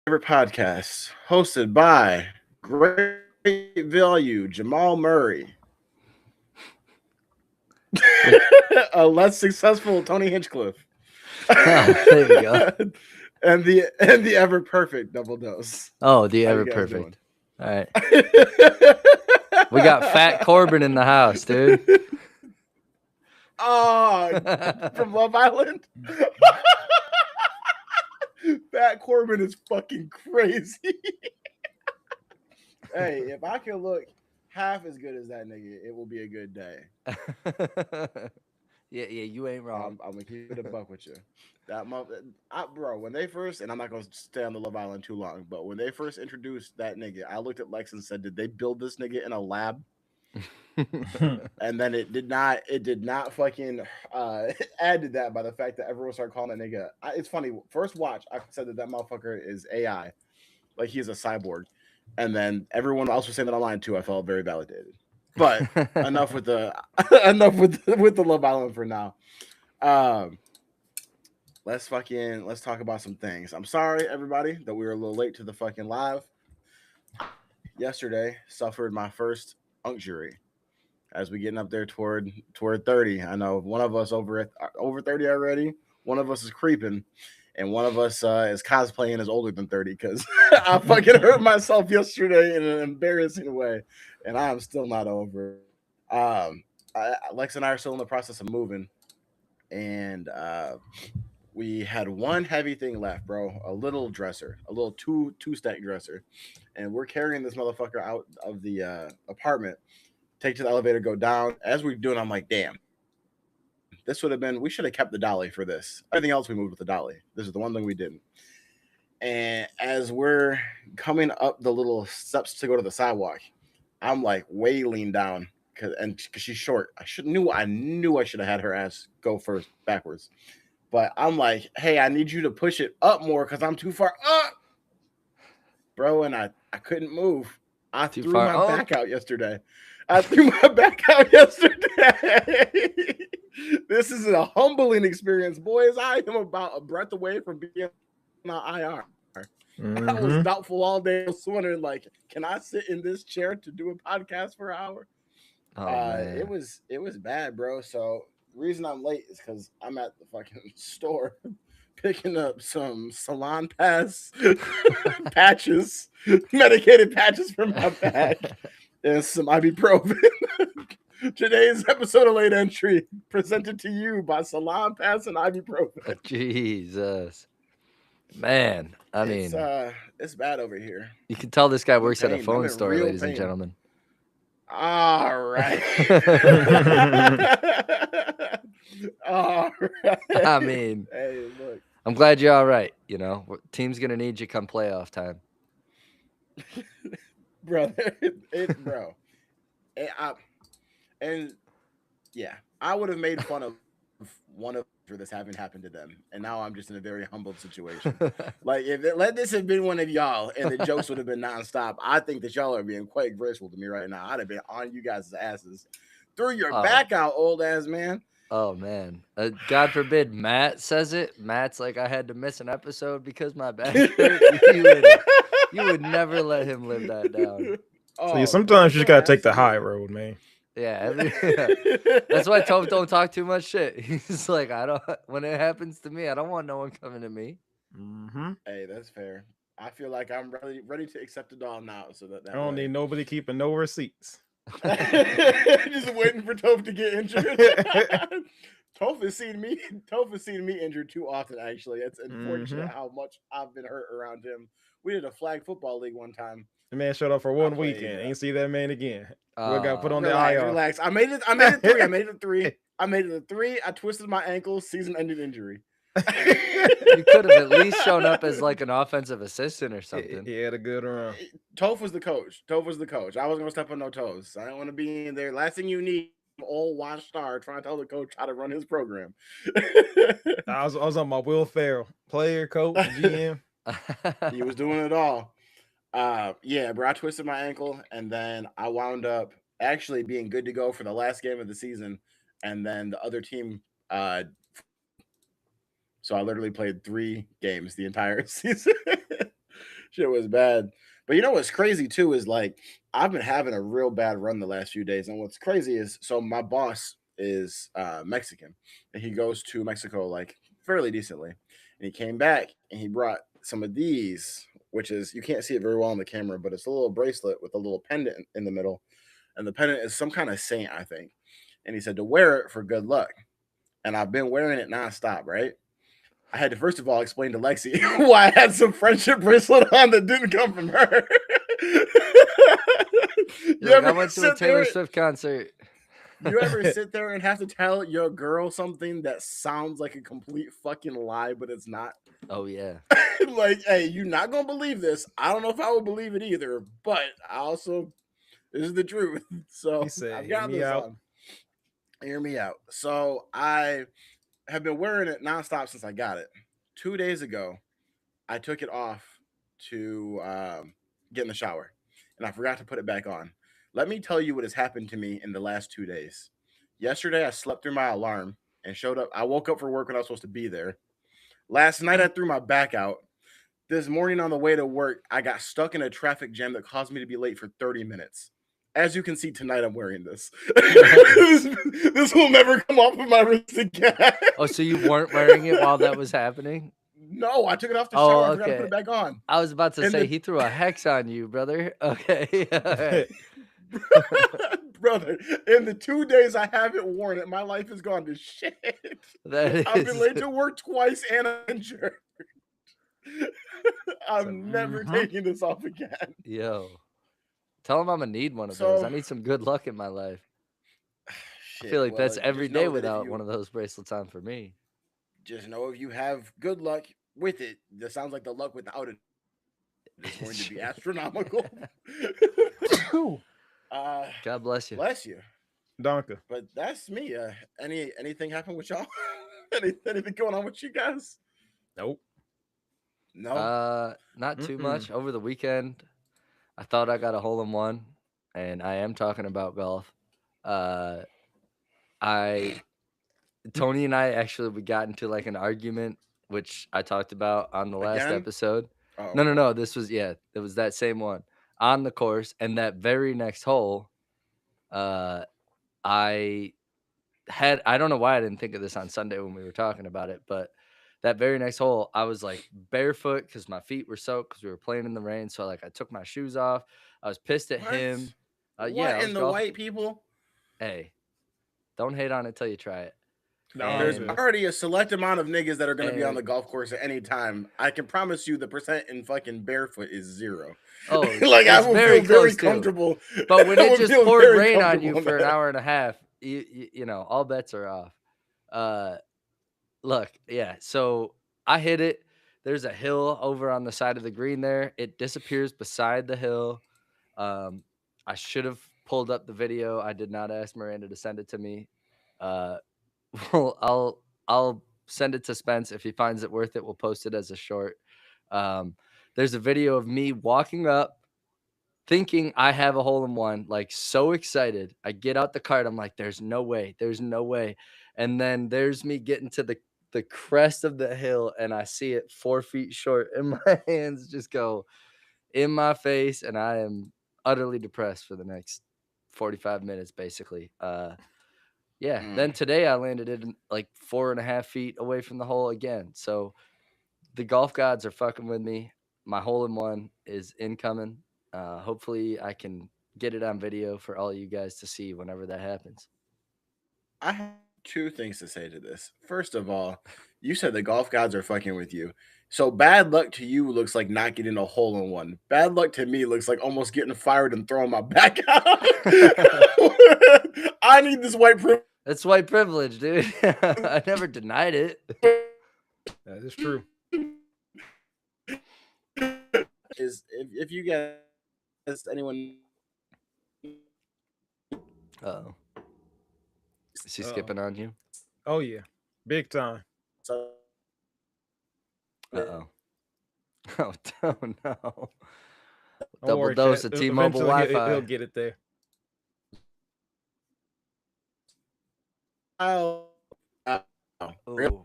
favorite podcast, hosted by great value Jamal Murray, a less successful Tony Hinchcliffe, There you go. and the ever perfect double dose. Oh, the How you ever guys doing? perfect. All right. We got Fat Corbin in the house, dude. Oh, from Love Island. Fat Corbin is fucking crazy. Hey, if I can look half as good as that nigga, it will be a good day. Yeah, you ain't wrong. I'm gonna keep it a buck with you. Bro, when they first, and I'm not gonna stay on the Love Island too long, but when they first introduced that nigga, I looked at Lex and said, "Did they build this nigga in a lab?" And then it did not fucking add to that by the fact that everyone started calling that nigga. It's funny. First watch, I said that motherfucker is AI, like he's a cyborg, and then everyone else was saying that online too. I felt very validated. But enough with the enough with the Love Island for now. Um, let's talk about some things. I'm sorry everybody that we were a little late to the fucking live. Yesterday suffered my first Unc Jury as we getting up there toward 30. I know one of us over 30 already. One of us is creeping, and one of us is cosplaying as older than 30 because I fucking hurt myself yesterday in an embarrassing way, and I am still not over it. Lex and I are still in the process of moving, and we had one heavy thing left, bro. A little dresser, a little two stack dresser, and we're carrying this motherfucker out of the apartment. Take to the elevator, go down. As we're doing, I'm like, damn, this would have been. We should have kept the dolly for this. Everything else we moved with the dolly. This is the one thing we didn't. And as we're coming up the little steps to go to the sidewalk, I'm like way leaned down because she's short. I knew I should have had her ass go first backwards. But I'm like, hey, I need you to push it up more because I'm too far up, bro. And I couldn't move. I Too threw far my up. back out yesterday. I threw my back out yesterday. This is a humbling experience, boys. I am about a breath away from being on IR. I was doubtful all day. I was wondering, like, can I sit in this chair to do a podcast for an hour? Oh It man. was it was bad, bro. So the reason I'm late is because I'm at the fucking store picking up some salon pass patches, medicated patches for my back, and some ibuprofen. Today's episode of Late Entry presented to you by Salon Pass and Ibuprofen. Jesus. Man, I It's mean, uh it's bad over here. you can tell this guy I'm in works at a pain. I'm phone in store, real ladies and pain. gentlemen. All right. All right. I mean, Hey, look, I'm glad you're all right. Team's gonna need you come playoff time. brother. Bro. I, and yeah, I would have made fun of one of for this having happened to them, and now I'm just in a very humbled situation. Like, let this have been one of y'all, and the jokes would have been nonstop. I think that y'all are being quite graceful to me right now. I'd have been on you guys' asses. Threw your Oh, back out, old ass man. oh man. God forbid Matt says it. Matt's like, I had to miss an episode because my back hurt. You would never let him live that down. So you Oh, sometimes you just never, gotta take the high absolutely. road, man. Yeah, that's why Toph don't talk too much shit. He's like, I don't. When it happens to me, I don't want no one coming to me. Mm-hmm. Hey, that's fair. I feel like I'm ready to accept it all now, so that I that don't way. need nobody keeping no receipts. Just waiting for Toph to get injured. Toph has seen me. Toph has seen me injured too often. Actually, it's unfortunate Mm-hmm. how much I've been hurt around him. We did a flag football league one time. The man showed up for I one played. weekend. Ain't see that man again. We got put on the Relax, IR. relax. I made it. I made it three. I made it three. I made it a three. I twisted my ankle. Season-ending injury. You could have at least shown up as like an offensive assistant or something. He had a good run. Toph was the coach. Toph was the coach. I wasn't gonna step on no toes. I didn't want to be in there. Last thing you need, old watch star trying to tell the coach how to run his program. I was on my Will Ferrell, player, coach, GM. He was doing it all. Yeah, bro. I twisted my ankle, and then I wound up actually being good to go for the last game of the season, and then the other team flipped me. So I literally played 3 games the entire season. Shit was bad. But you know what's crazy too is like I've been having a real bad run the last few days, and what's crazy is so my boss is Mexican, and he goes to Mexico like fairly decently, and he came back and he brought some of these, which is you can't see it very well on the camera, but it's a little bracelet with a little pendant in the middle, and the pendant is some kind of saint, I think, and he said to wear it for good luck, and I've been wearing it nonstop, right? I had to first of all explain to Lexi why I had some friendship bracelet on that didn't come from her. you You're like, I ever went to a sit Taylor there? Swift concert. You ever sit there and have to tell your girl something that sounds like a complete fucking lie, but it's not? Oh yeah. Like, hey, you're not gonna believe this. I don't know if I would believe it either, but I also this is the truth. He So said, I've "Hear got me this out." on. Hear me out. So I have been wearing it nonstop since I got it. 2 days ago, I took it off to get in the shower, and I forgot to put it back on. Let me tell you what has happened to me in the last 2 days. Yesterday, I slept through my alarm and showed up. I woke up for work when I was supposed to be there. Last night, I threw my back out. This morning, on the way to work, I got stuck in a traffic jam that caused me to be late for 30 minutes. As you can see tonight, I'm wearing this. This will never come off of my wrist again. Oh, so you weren't wearing it while that was happening? No, I took it off the Oh, shower. I forgot to put okay. it back on. I was about to And say the he threw a hex on you, brother. Okay. All right. brother, in the 2 days I haven't worn it, my life has gone to shit. That I've been is late to work twice and I'm injured. So, I'm never taking this off again. yo. Tell him I'm gonna need one of those. I So, need some good luck in my life. I feel shit. like that's Well, every just day know that if without one you of those bracelets on for me. just know if you have good luck with it, that sounds like the luck without it is going to be astronomical. uh, God bless you. bless you. Donka. But that's me. Anything happen with y'all? Anything going on with you guys? Nope. No. Not too Mm-mm. much. Over the weekend, I thought I got a hole in one, and I am talking about golf. Uh, I Tony and I actually we got into like an argument, which I talked about on the last Again? episode. Oh, No, no, okay. no. This was it was that same one on the course, and that very next hole, uh, I I don't know why I didn't think of this on Sunday when we were talking about it, but that very next hole, I was like barefoot because my feet were soaked because we were playing in the rain. So like I took my shoes off. I was pissed at What? him. Yeah, What I was in the golfing. white people? Hey, don't hate on it till you try it. No, There's And already a select amount of niggas that are going to be on and the golf course at any time. I can promise you the percent in fucking barefoot is zero. oh, Like I it's will very feel very close too. comfortable. But when I it would just feel poured very rain on comfortable you in for an that. hour and a half, you know, all bets are off. Uh, Look, yeah. So I hit it. There's a hill over on the side of the green there. It disappears beside the hill. Um, I should have pulled up the video. I did not ask Miranda to send it to me. Uh, well, I'll send it to Spence if he finds it worth it. We'll post it as a short. Um, there's a video of me walking up, thinking I have a hole in one, like so excited. I get out the cart. I'm like, there's no way. There's no way. And then there's me getting to the crest of the hill, and I see it 4 feet short, and my hands just go in my face, and I am utterly depressed for the next 45 minutes, basically. Yeah. Then Mm. today I landed it like 4.5 feet away from the hole again. So the golf gods are fucking with me. My hole in one is incoming. Hopefully, I can get it on video for all you guys to see whenever that happens. I have two things to say to this. First of all, you said the golf gods are fucking with you. So bad luck to you looks like not getting a hole in one. Bad luck to me looks like almost getting fired and throwing my back out. I need this white privilege. That's white privilege, dude. I never denied it. That is true. Is if you guys anyone Oh, is he Uh-oh. skipping on you? Oh yeah, big time. Oh, oh no! Don't Double worry, dose chat. of T-Mobile Eventually, Wi-Fi. he'll get it there. oh, really?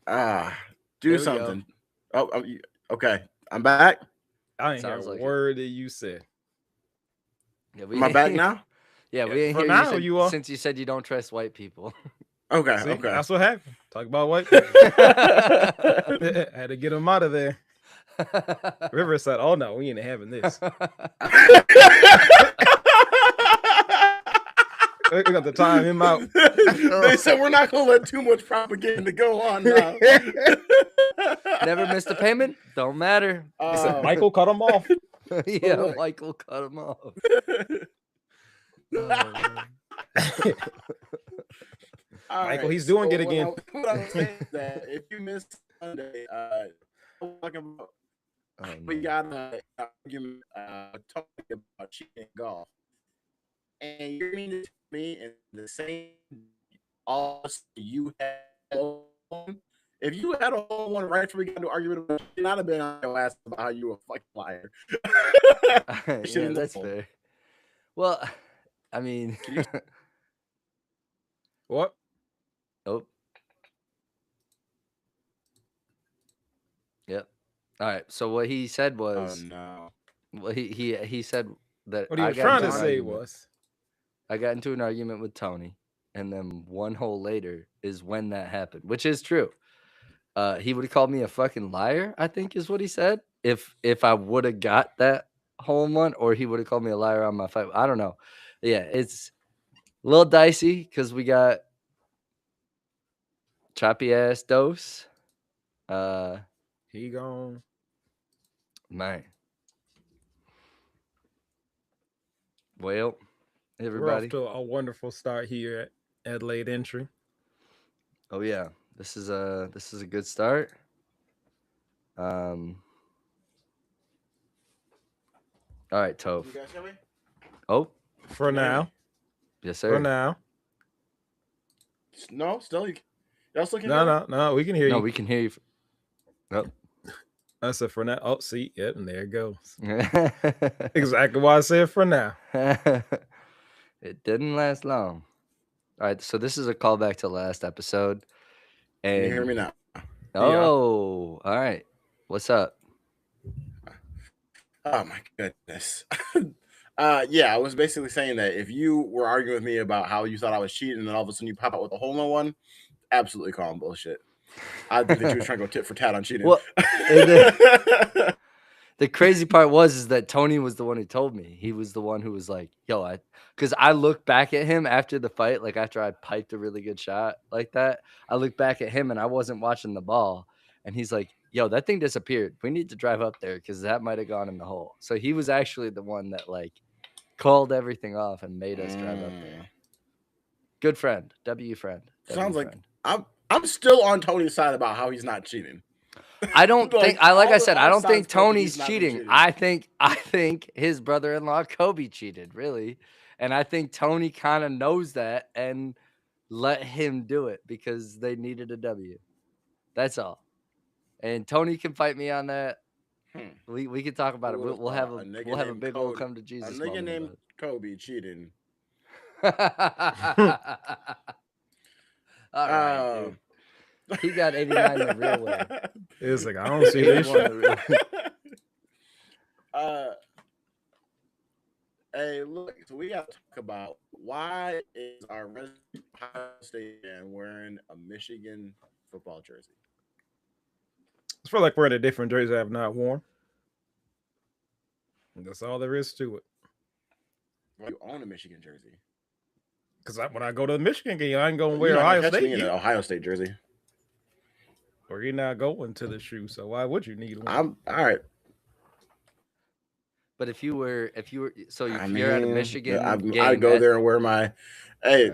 Oh, Do there we go. something. Oh, okay. I'm back. I ain't hear a Sounds like it. word that you said. Yeah, Am I back now? Yeah, Yeah, we didn't for hear now, you you are. since you said you don't trust white people. Okay, See, okay. that's what happened. Talk about white people. Had to get them out of there. River said, "Oh no, we ain't having this. We got to time him out." They said we're not gonna let too much propaganda go on now. Never missed a payment? Don't matter. He said, "Michael cut him off." Yeah, look. Michael cut him off. All Michael, right, he's doing so it again. What I'm saying is that if you missed Sunday, talking about we got an argument talking about cheating in golf, and you're meaning to me in the same all you had. If you had a whole one right before we got into argument about cheating, I'd have been on your ass about how you were a fucking liar. Yeah, that's fair. Well, I mean, What? oh, yep. All right. So what he said was, no. well, he said that What he was got trying into to an say argument. was, I got into an argument with Tony, and then one hole later is when that happened, which is true. He would have called me a fucking liar, I think is what he said. If I would have got that hole in one, or he would have called me a liar on my fight. I don't know. Yeah, it's a little dicey because we got choppy ass dose. he gone. Man. Well, We're off everybody. to a wonderful start here at Adelaide Entry. Oh yeah, this is a good start. All right, Toph. You guys hear me? Oh, For now. yes, For sir. now. No, still y'all still can hear me? No, we can hear No, you. we can hear you. Oh. I said for now. Oh, see, yep, and there it goes. Exactly why I said for now. It didn't last long. All right, so this is a callback to last episode. And Can you hear me now? Oh, all right. What's up? Oh my goodness. Yeah, I was basically saying that if you were arguing with me about how you thought I was cheating and then all of a sudden you pop out with a hole in one, absolutely calling bullshit. I think that you was trying to go tit for tat on cheating. Well, the crazy part is that Tony was the one who told me. He was the one who was like, yo, because I looked back at him after the fight, like after I piped a really good shot like that. I looked back at him and I wasn't watching the ball. And he's like, yo, that thing disappeared. We need to drive up there because that might have gone in the hole. So he was actually the one that like called everything off and made us drive up there. Good friend. W friend. Sounds like I'm still on Tony's side about how he's not cheating. I don't think I don't think Tony's cheating. I think his brother-in-law Kobe cheated, really. And I think Tony kind of knows that and let him do it because they needed a W. That's all. And Tony can fight me on that. We can talk about it. We'll have a big old come to Jesus moment. A nigga named about it. Kobe cheating. All right, dude. He got 89 the real way. It's like I don't see this shit. Hey, look, so we got to talk about why is our resident Ohio State fan wearing a Michigan football jersey? I feel like we're in a different jersey I've not worn. And that's all there is to it. Why do you own a Michigan jersey? Because when I go to the Michigan game, I ain't gonna wear Ohio State. Me in an Ohio State jersey. Or you're not going to the shoe, so why would you need one? I'm all right. But if you were, so you're at a Michigan game, I'd go there and wear my. Hey,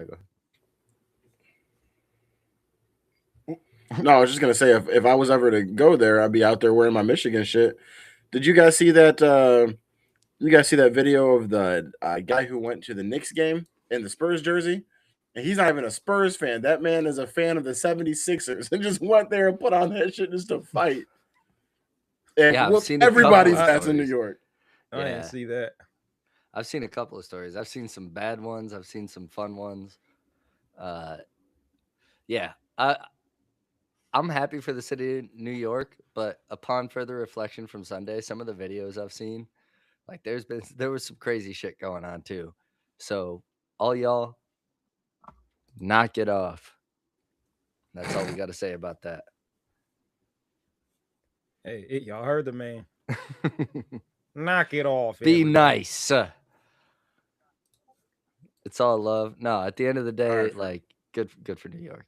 no, I was just gonna say if I was ever to go there, I'd be out there wearing my Michigan shit. Did you guys see that? You guys see that video of the guy who went to the Knicks game in the Spurs jersey? And he's not even a Spurs fan. That man is a fan of the 76ers and just went there and put on that shit just to fight. And yeah, I've seen everybody's ass in New York. I didn't see that. I've seen a couple of stories. I've seen some bad ones. I've seen some fun ones. Yeah. I'm happy for the city of New York, but upon further reflection from Sunday, some of the videos I've seen, like there was some crazy shit going on too. So all y'all, knock it off. That's all we got to say about that. Hey, y'all heard the man. Knock it off, Be everybody. nice. It's all love. No, at the end of the All day, right, like good for New York.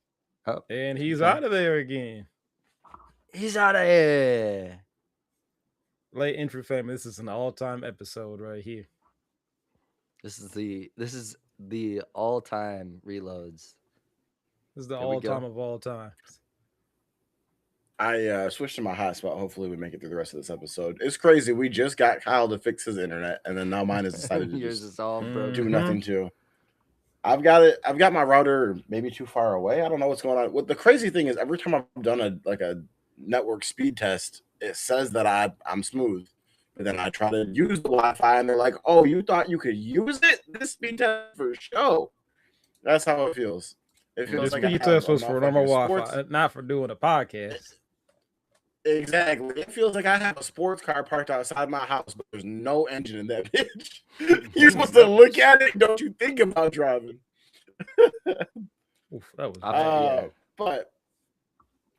Oh, And he's okay. out of there again. He's out of here. Late entry family. This is an all-time episode right here. This is the all time reloads. This is the Here we all-time go. of all times. I switched to my hotspot. Hopefully, we make it through the rest of this episode. It's crazy. We just got Kyle to fix his internet, and then now mine has decided to Yours just is all broken. do Mhm. nothing too. I've got it. I've got my router maybe too far away. I don't know what's going on. What the crazy thing is, every time I've done a network speed test, it says that I'm smooth. But then I try to use the Wi-Fi, and they're like, "Oh, you thought you could use it? This speed test for show." That's how it feels. It The feels like I speed have test a was for normal motherfucking Wi-Fi, sports. not for doing a podcast. Exactly. It feels like I have a sports car parked outside my house, but there's no engine in that bitch. You're supposed to look at it. Don't you think about driving? Oof, that was I bad. yeah. But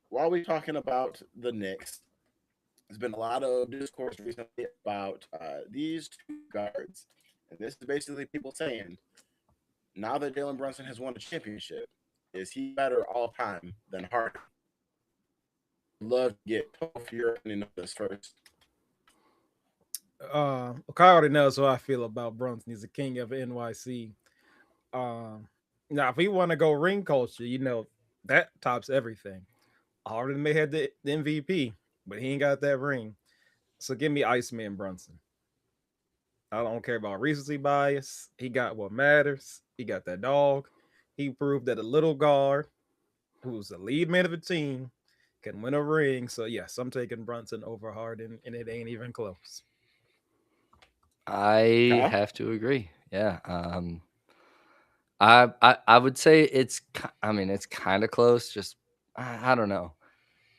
while we're talking about the Knicks, there's been a lot of discourse recently about these two guards. And this is basically people saying, now that Jalen Brunson has won a championship, is he better all time than Harden? I'd love to get both your opinion of this first. Kyle already knows how I feel about Brunson. He's the king of NYC. Now, if we want to go ring culture, that tops everything. Harden may have the MVP, but he ain't got that ring. So give me Iceman Brunson. I don't care about recency bias. He got what matters. He got that dog. He proved that a little guard who's the lead man of a team can win a ring. So yes, I'm taking Brunson over Harden, and it ain't even close. I Kyle? have to agree. Yeah. I would say I mean, it's kind of close. Just I don't know.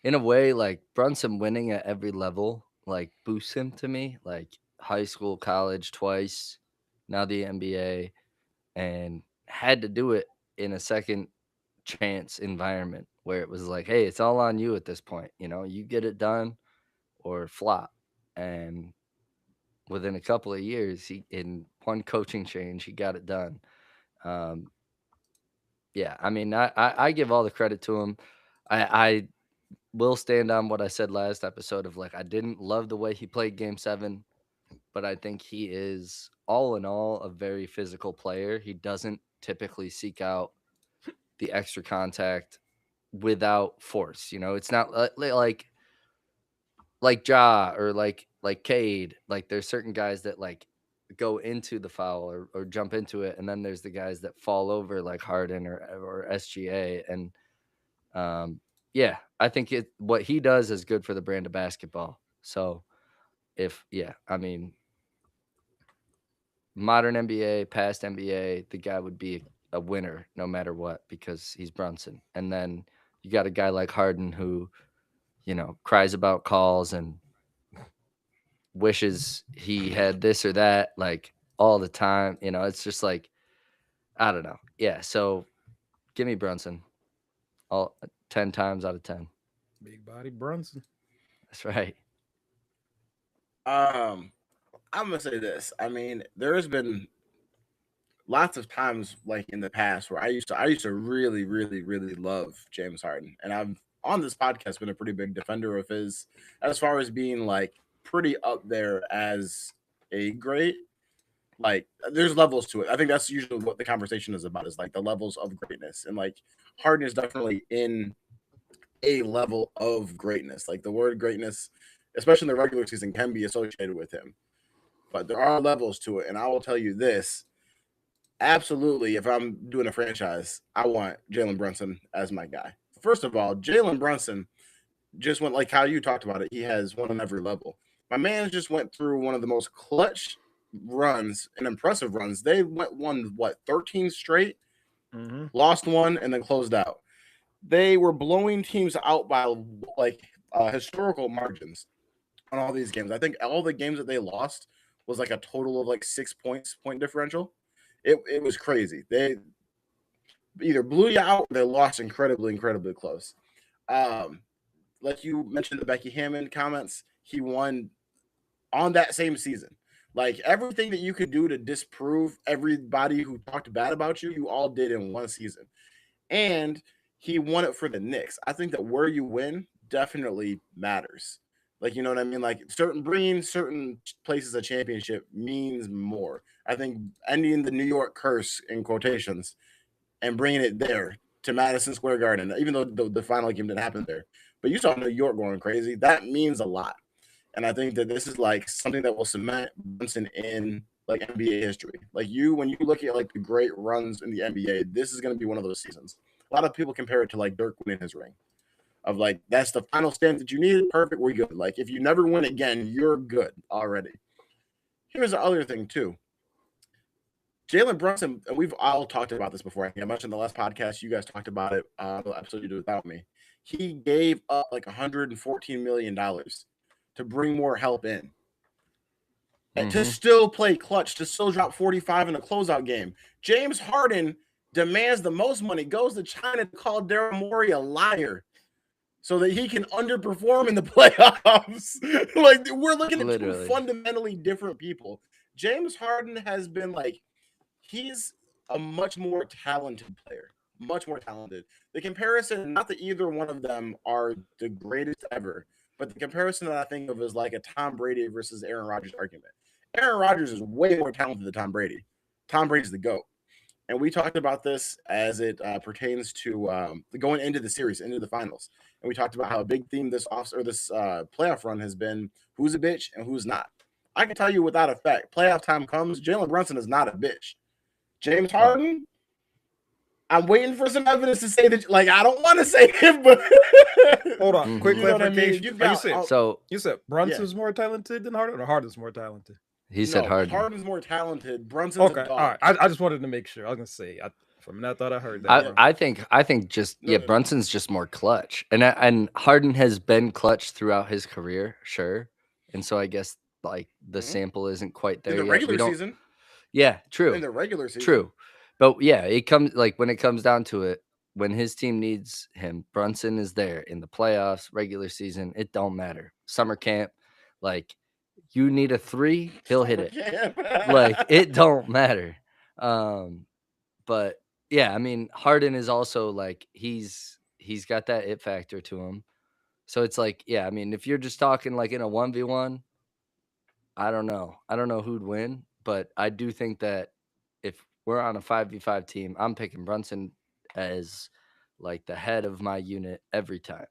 In a way, like Brunson winning at every level, like boosts him to me. Like high school, college, twice, now the NBA, and had to do it in a second chance environment where it was like, hey, it's all on you at this point. You get it done or flop. And within a couple of years, he in one coaching change, he got it done. Um, yeah, I mean, I give all the credit to him. I will stand on what I said last episode of like I didn't love the way he played Game 7, but I think he is all in all a very physical player. He doesn't typically seek out the extra contact without force. It's not like Ja or like Cade. Like there's certain guys that like go into the foul or jump into it, and then there's the guys that fall over like Harden or SGA. And yeah, I think what he does is good for the brand of basketball. So I mean, modern NBA, past NBA, the guy would be a winner no matter what because he's Brunson. And then you got a guy like Harden who, cries about calls and wishes he had this or that like all the time. It's just like I don't know. Yeah, so give me Brunson all 10 times out of 10. Big body Brunson. That's right. Um, I'm gonna say this. I mean, there has been lots of times like in the past where I used to really, really, really love James Harden. And I've on this podcast been a pretty big defender of his as far as being like pretty up there as a great. Like there's levels to it. I think that's usually what the conversation is about is like the levels of greatness. And like Harden is definitely in a level of greatness. Like the word greatness, especially in the regular season, can be associated with him. But there are levels to it. And I will tell you this absolutely, if I'm doing a franchise, I want Jalen Brunson as my guy. First of all, Jalen Brunson just went like how you talked about it. He has won on every level. My man just went through one of the most clutch runs and impressive runs. They won what 13 straight, Mm-hmm. lost one, and then closed out. they were blowing teams out by like historical margins on all these games. I think all the games that they lost was like a total of like 6 points point differential. It was crazy. They either blew you out or they lost incredibly close. Um, like you mentioned the Becky Hammond comments, he won on that same season. Like everything that you could do to disprove everybody who talked bad about you, you all did in one season. And he won it for the Knicks. I think that where you win definitely matters. Like, you know what I mean? Like bringing certain places a championship means more. I think ending the New York curse in quotations and bringing it there to Madison Square Garden, even though the final game didn't happen there, but you saw New York going crazy. That means a lot. And I think that this is like something that will cement Brunson in like NBA history. Like when you look at like the great runs in the NBA, this is going to be one of those seasons. A lot of people compare it to like Dirk winning his ring. Of like that's the final stand that you needed. Perfect, we're good. Like if you never win again, you're good already. Here's the other thing too. Jalen Brunson, and we've all talked about this before. I think I mentioned the last podcast. You guys talked about it. The episode you do without me. He gave up like $114 million to bring more help in. And to still play clutch, to still drop 45 in a closeout game. James Harden demands the most money, goes to China to call Daryl Morey a liar so that he can underperform in the playoffs. Like, we're looking at two fundamentally different people. James Harden has been like, he's a much more talented player. Much more talented. The comparison, not that either one of them are the greatest ever, but the comparison that I think of is like a Tom Brady versus Aaron Rodgers argument. Aaron Rodgers is way more talented than Tom Brady. Tom Brady's the GOAT. And we talked about this as it pertains to going into the series, into the finals. And we talked about how a big theme this playoff run has been who's a bitch and who's not. I can tell you without a fact, playoff time comes, Jalen Brunson is not a bitch. James Harden, I'm waiting for some evidence to say that. Like, I don't want to say it, but hold on, quick clarification. You said Brunson's more talented than Harden, or Harden's more talented? He said Harden. Harden's more talented. Brunson's okay. All right, I just wanted to make sure. I was gonna say from that, I thought I heard that. I think just Brunson's just more clutch, and Harden has been clutch throughout his career, sure, and so I guess like the sample isn't quite there in the yet. regular season. Yeah, true. In the regular season, true, but yeah, it comes like when it comes down to it, when his team needs him, Brunson is there in the playoffs, regular season. It don't matter. Summer camp, like. You need a 3, he'll hit it. Like it don't matter. But yeah, I mean Harden is also like he's got that it factor to him. So it's like, yeah, I mean if you're just talking like in a 1v1, I don't know. I don't know who'd win, but I do think that if we're on a 5v5 team, I'm picking Brunson as like the head of my unit every time.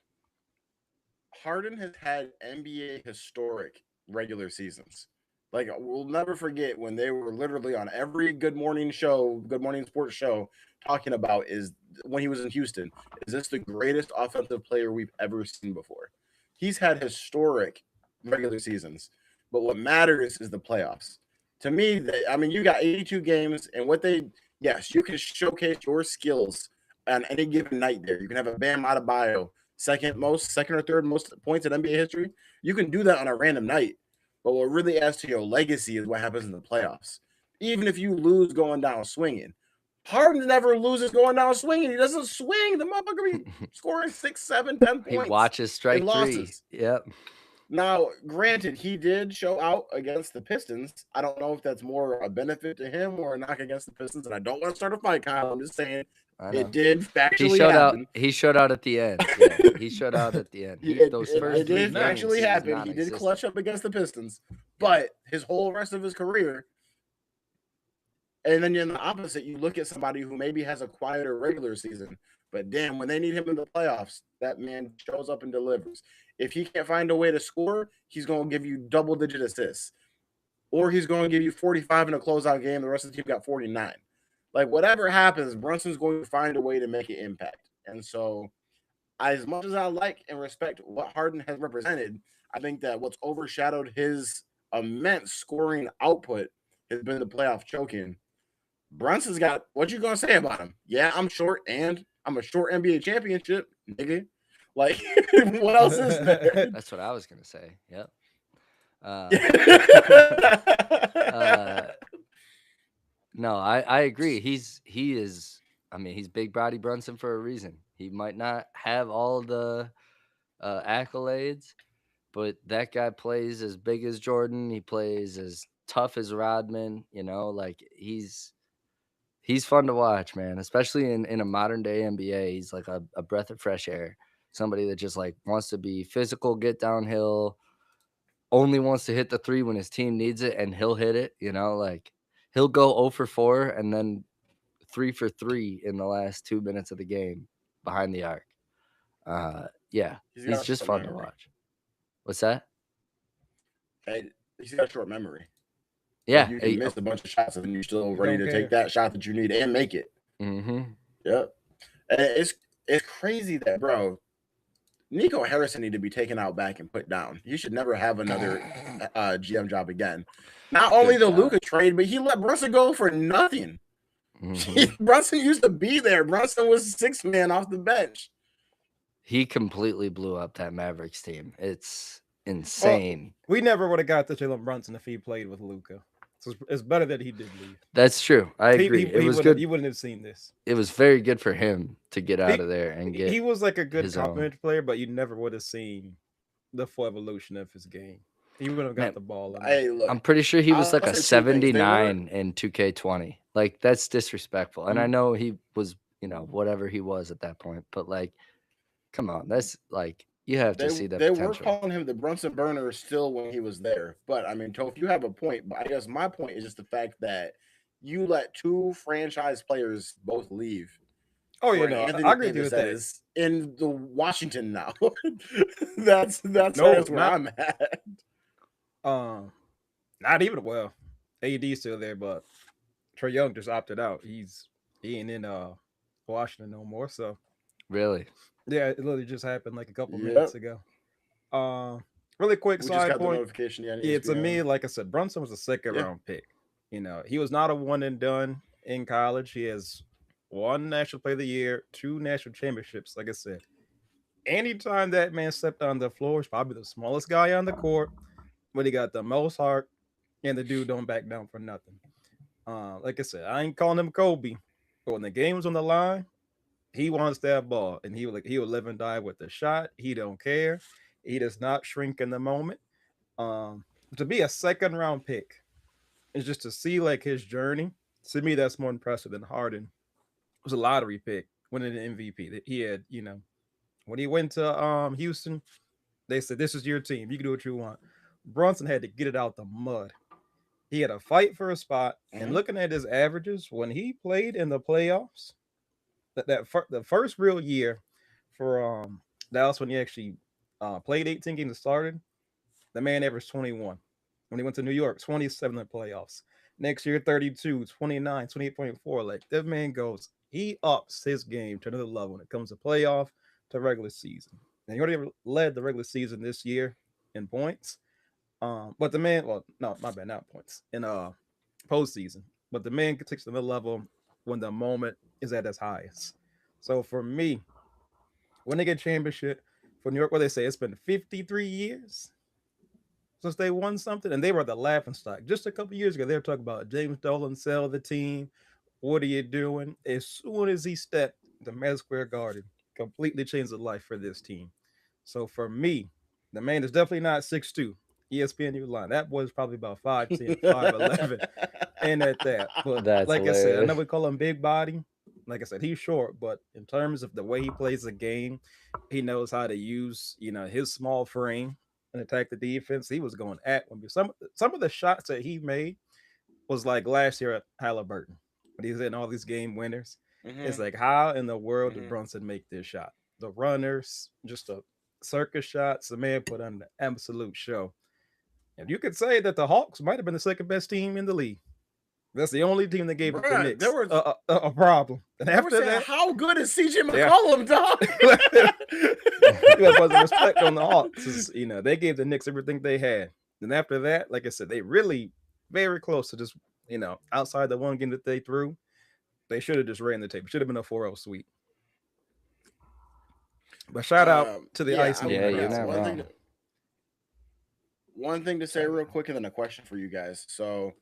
Harden has had NBA historic regular seasons. Like we'll never forget when they were literally on every Good Morning Sports show talking about is when he was in Houston. Is this the greatest offensive player we've ever seen before? He's had historic regular seasons, but what matters is the playoffs. To me, you got 82 games, and yes, you can showcase your skills on any given night there. You can have a Bam Adebayo, second or third most points in NBA history. You can do that on a random night. But what really adds to your legacy is what happens in the playoffs. Even if you lose going down swinging, Harden never loses going down swinging. He doesn't swing. The motherfucker be scoring 6, 7, 10 points. He watches strike 3. Yep. Now, granted, he did show out against the Pistons. I don't know if that's more a benefit to him or a knock against the Pistons. And I don't want to start a fight, Kyle. I'm just saying it did factually happen. He showed out at the end. Yeah, he showed out at the end. It did actually happen. He did clutch up against the Pistons, but his whole rest of his career. And then in the opposite, you look at somebody who maybe has a quieter regular season, but damn, when they need him in the playoffs, that man shows up and delivers. If he can't find a way to score, he's going to give you double-digit assists, or he's going to give you 45 in a closeout game. The rest of the team got 49. Like, whatever happens, Brunson's going to find a way to make an impact. And so, as much as I like and respect what Harden has represented, I think that what's overshadowed his immense scoring output has been the playoff choking. Brunson's got, what you going to say about him? Yeah, I'm short, and I'm a short NBA championship, nigga. Like, what else is there? That's what I was gonna say. Yep. Uh, uh, no, I agree. He is. I mean, he's Big Body Brunson for a reason. He might not have all the accolades, but that guy plays as big as Jordan. He plays as tough as Rodman. You know, like he's fun to watch, man. Especially in a modern day NBA, he's like a breath of fresh air. Somebody that just like wants to be physical, get downhill, only wants to hit the three when his team needs it, and he'll hit it. You know, like he'll go 0 for 4 and then 3 for 3 in the last 2 minutes of the game behind the arc. Yeah, He's got he's a just short fun to memory. watch. What's that? Hey, he's got a short memory. Like, Yeah. you can miss a bunch of shots and you're still You ready don't to take care. that shot that you need and make it. Mm-hmm. Yep. And it's crazy that, bro, Nico Harrison need to be taken out back and put down. He should never have another GM job again. Not only Good the God. Luka trade, but he let Brunson go for nothing. Mm-hmm. Brunson used to be there. Brunson was sixth man off the bench. He completely blew up that Mavericks team. It's Well, insane. we never would have got to Jalen Brunson if he played with Luca. So it's better that he did leave. That's true. I agree. It He was wouldn't good. you wouldn't have seen this. It was very good for him to get out He of there and he get was like a good his own. compliment player, but you never would have seen the full evolution of his game. He wouldn't have got Man, the ball enough. Hey, look, I'm pretty sure he was I'll like say a two things. They were 79 in 2K20. Like that's disrespectful. And I Mm. know he was, whatever he was at that point, but like come on, that's like you have to see that they were potential. calling him the Brunson burner still when he was there. But I mean, Toph, you have a point. But I guess my point is just the fact that you let two franchise players both leave Oh yeah, for an no, I Anthony agree with you Davis with that that. is in the Washington now. that's I No, guess where not I'm at. um, not even well. AD's still there, but Trey Young just opted out. He ain't in Washington no more. So Really? yeah, it literally just happened like a couple minutes Yep. ago. Uh, really quick We just side got the point. notification, yeah, on Yeah, to me, ESPN. like I said, Brunson was a second Yeah. round pick. You know, he was not a one and done in college. He has one National Player of the Year, two national championships. Like I said, anytime that man stepped on the floor, he's probably the smallest guy on the court, but he got the most heart, and the dude don't back down for nothing. Like I said, I ain't calling him Kobe, but when the game was on the line, he wants that ball, and he will live and die with the shot. He don't care. He does not shrink in the moment. Um, to be a second round pick is just to see like his journey. To me, that's more impressive than Harden. It was a lottery pick, winning an MVP. That he had, when he went to Houston, they said this is your team. You can do what you want. Brunson had to get it out the mud. He had to fight for a spot. And Hmm. looking at his averages when he played in the playoffs, the first real year for Dallas when he actually played 18 games and started, the man averaged 21. When he went to New York, 27 in the playoffs. Next year, 32, 29, 28.4. Like that man goes, he ups his game to another level when it comes to playoff to regular season. And he already led the regular season this year in points. But the man, well, no, my bad, not points in postseason. But the man takes to another level when the moment is at its highest. So for me, when they get championship for New York, what they say it's been 53 years since they won something, and they were the laughing stock. Just a couple years ago, they were talking about James Dolan sell the team. What are you doing? As soon as he stepped to Madison Square Garden, completely changed the life for this team. So for me, the man is definitely not 6'2". ESPN new line. That boy's probably about 5'10", 5'11", and at that. But That's like I said, I know hilarious. we call him big body. Like I said, he's short, but in terms of the way he plays the game, he knows how to use, his small frame and attack the defense. He was going at one. Some of the shots that he made was like last year at Halliburton, when he's in all these game winners. It's Hmm. like, how in the world did Hmm. Brunson make this shot? The runners, just a circus shots. The man put on the absolute show. And you could say that the Hawks might have been the second best team in the league. That's the only team that gave the Bruh, Knicks a problem. And they were after saying that, how good is CJ yeah, McCollum, dog? you have to put some respect on the Hawks. They gave the Knicks everything they had. And after that, like I said, they really very close to just, outside the one game that they threw, they should have just ran the tape. It should have been a 4-0 sweep. But shout out to the Yeah, ice I moving Yeah, mean, you're around not squad. wrong. one thing to say Shout real out. quick, and then a question for you guys. So,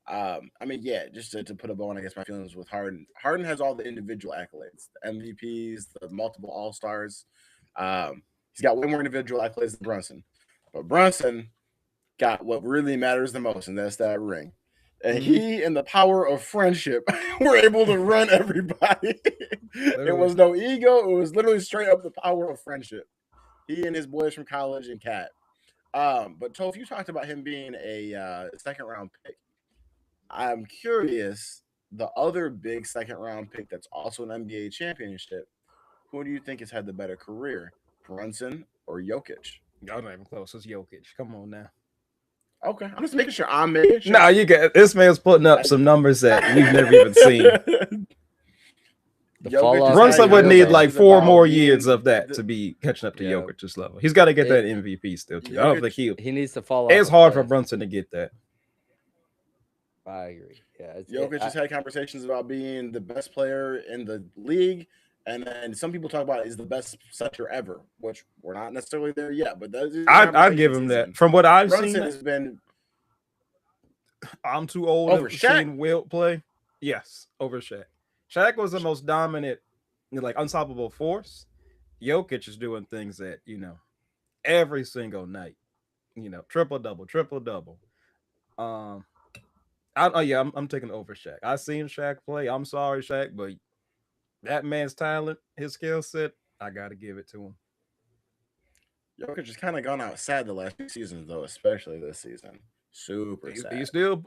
I mean, yeah, just to put a bow on, I guess, my feelings with Harden. Harden has all the individual accolades, the MVPs, the multiple All Stars. He's got way more individual accolades than Brunson, but Brunson got what really matters the most, and that's that ring. And Mm-hmm. he and the power of friendship were able to run everybody. It Literally. was no ego. It was literally straight up the power of friendship. He and his boys from college and Cat. But Toph, you talked about him being a second round pick. I'm curious, the other big second round pick that's also an NBA championship, who do you think has had the better career, Brunson or Jokic? Y'all not even close. It's Jokic. Come on now. Okay, I'm just making sure. I'm making Nah, sure. you get this man's putting up I, some numbers that we've never even seen. The fall Jokic has off is had Brunson would real need though. like conversations 4 more about years being of that the to be catching up to Yeah. Jokic's level. He's got to get that It MVP still too. I don't think Jokic. he needs to fall off it's a hard for cliff. Brunson to get that. I agree. Yeah, Jokic has had conversations about being the best player in the league, and then some people talk about is the best center ever, which we're not necessarily there yet, but those are the I'd give conversations him he's that. in. From what I've Brunson seen, has been I'm too old over to Shaq. seen Wilt play. Yes, over Shaq. Shaq was the most dominant, like unstoppable force. Jokic is doing things that every single night. Triple double, triple double. Um, oh yeah, I'm taking over Shaq. I seen Shaq play. I'm sorry, Shaq, but that man's talent, his skill set, I gotta give it to him. Jokic has kind of gone outside the last few seasons, though, especially this season. Super He's sad. still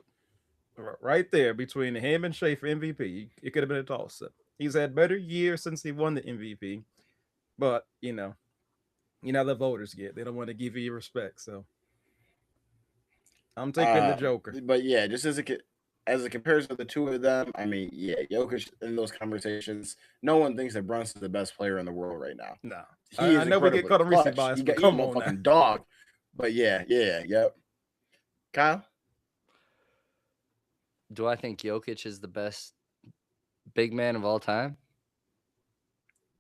right there between him and Shea for MVP. It could have been a toss up. He's had better years since he won the MVP, but the voters get. They don't want to give you respect. So I'm taking the Uh, Joker. but yeah, just as a comparison of the two of them, I mean, yeah, Jokic in those conversations, no one thinks that Brunson's the best player in the world right now. No, He I is know we get incredibly caught on recent clutch. bias, but He's a come on now. motherfucking dog. But yeah, yeah, yep. Kyle? Do I think Jokic is the best big man of all time?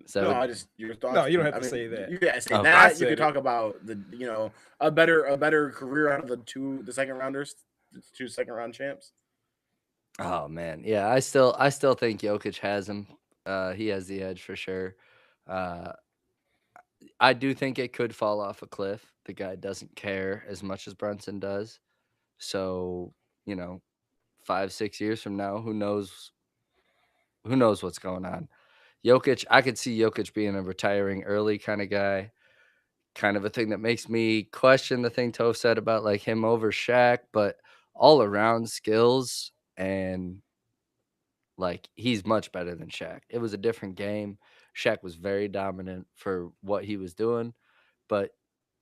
No, So I just your No, thoughts. you don't have I to mean, say that. you can say okay. I that. You could said it. talk about a better career out of the second rounders, the two second round champs. Oh man, yeah. I still think Jokic has him. He has the edge for sure. Uh, I do think it could fall off a cliff. The guy doesn't care as much as Brunson does. So you know, 5 6 years from now, who knows? Who knows what's going on? Jokic, I could see Jokic being a retiring early kind of guy. Kind of a thing that makes me question the thing Toph said about like him over Shaq, but all around skills and like he's much better than Shaq. It was a different game. Shaq was very dominant for what he was doing, but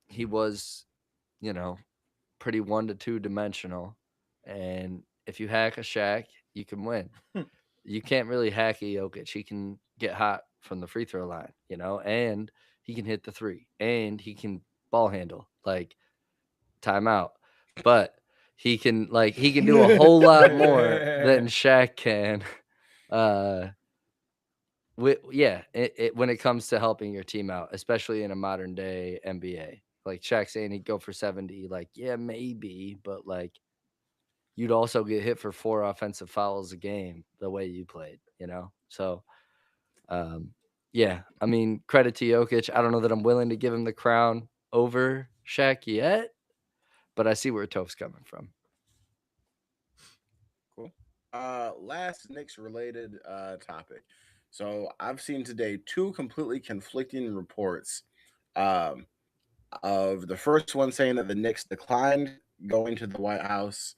he was, you know, pretty 1 to 2 dimensional. And if you hack a Shaq, you can win. You can't really hack a Jokic. He can get hot from the free throw line, and he can hit the three and he can ball handle. Like timeout. But he can do a whole lot more than Shaq can. Uh yeah, when it comes to helping your team out, especially in a modern day NBA. Like Shaq saying he'd go for 70, like, yeah, maybe, but like you'd also get hit for 4 offensive fouls a game the way you played. So um yeah, I mean, credit to Jokic. I don't know that I'm willing to give him the crown over Shaq yet, but I see where Toph's coming from. Cool. Last Knicks related topic. So I've seen today two completely conflicting reports. Um, of the first one saying that the Knicks declined going to the White House,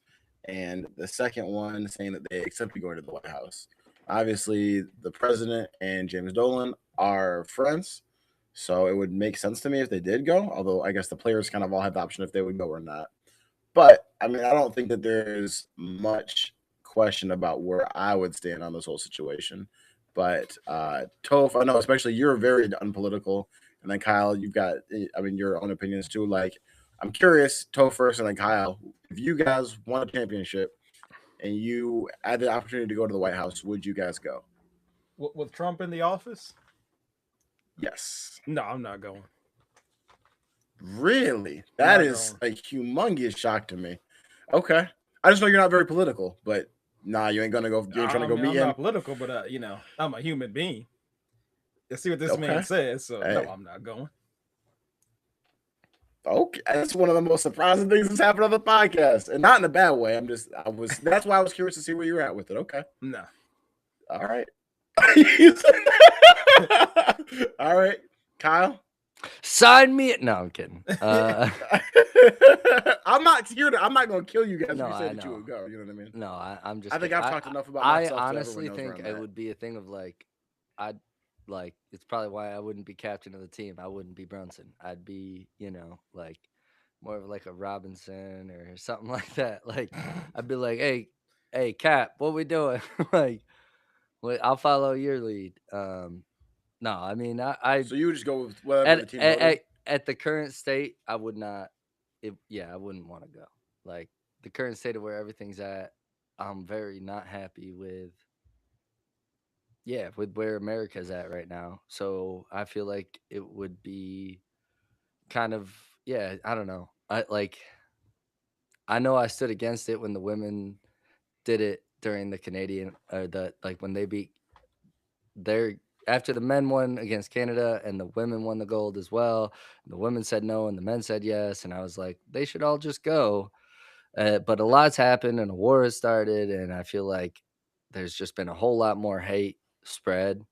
and the second one saying that they accepted going to the White House. Obviously, the president and James Dolan are friends, so it would make sense to me if they did go. Although I guess the players kind of all have the option if they would go or not. But I mean, I don't think that there's much question about where I would stand on this whole situation. But Toph, I know especially you're very unpolitical, and then Kyle, you've got I mean your own opinions too. Like I'm curious, Toph first, and then Kyle, if you guys won a championship and you had the opportunity to go to the White House, would you guys go? With Trump in the office, Yes. No, I'm not going. Really? That Not is going. a humongous shock to me. Okay. I just know you're not very political, but nah, you ain't gonna go. You ain't trying I to go mean, meet I'm him. not political, but I'm a human being. Let's see what this man Okay. says. So no, Hey. I'm not going. Okay. That's one of the most surprising things that's happened on the podcast, and not in a bad way. That's why I was curious to see where you're at with it. Okay. No. All right. All right, Kyle. Sign me. No, I'm kidding. I'm not here to. I'm not going to kill you guys if No, you say I that you know. would go. You know what I mean? No, I'm I just think kidding. I've talked enough about I myself so everyone honestly knows where think I'm it at. would be a thing of like, I'd like, it's probably why I wouldn't be captain of the team. I wouldn't be Brunson. I'd be, like more of like a Robinson or something like that. Like, I'd be like, hey, Cap, what we doing? Like, wait, I'll follow your lead. No, I mean, I So you would just go with whatever the at team at, voted. at, at the current state, I would not. Yeah, I wouldn't want to go. Like the current state of where everything's at, I'm very not happy with. Yeah, with where America's at right now. So I feel like it would be kind of yeah. I don't know. I know I stood against it when the women did it during the Canadian or the like when they beat their after the men won against Canada and the women won the gold as well. The women said no and the men said yes, and I was like, they should all just go. But a lot's happened and a war has started, and I feel like there's just been a whole lot more hate spread.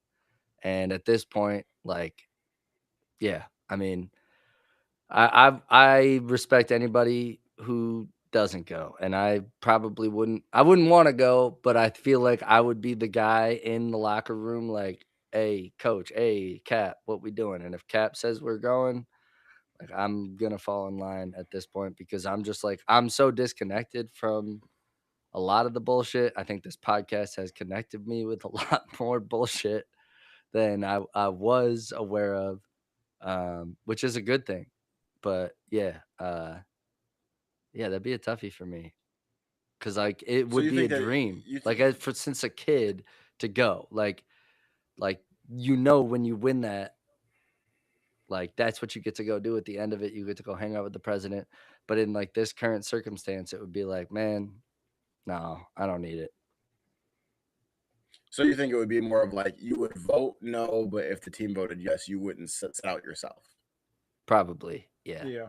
And at this point, like, yeah, I mean, I respect anybody who doesn't go, and I probably wouldn't. I wouldn't want to go, but I feel like I would be the guy in the locker room, like, "Hey, coach, hey, Cap, what we doing?" And if Cap says we're going, like, I'm gonna fall in line at this point because I'm just like I'm so disconnected from a lot of the bullshit. I think this podcast has connected me with a lot more bullshit than I was aware of, which is a good thing. But yeah, that'd be a toughie for me because like it So would you be a think that dream, you like think for since a kid to go, like when you win that, like that's what you get to go do at the end of it. You get to go hang out with the president. But in like this current circumstance, it would be like, man, no, I don't need it. so you think it would be more of like you would vote no, but if the team voted yes, you wouldn't set out yourself. Probably, yeah. Yeah.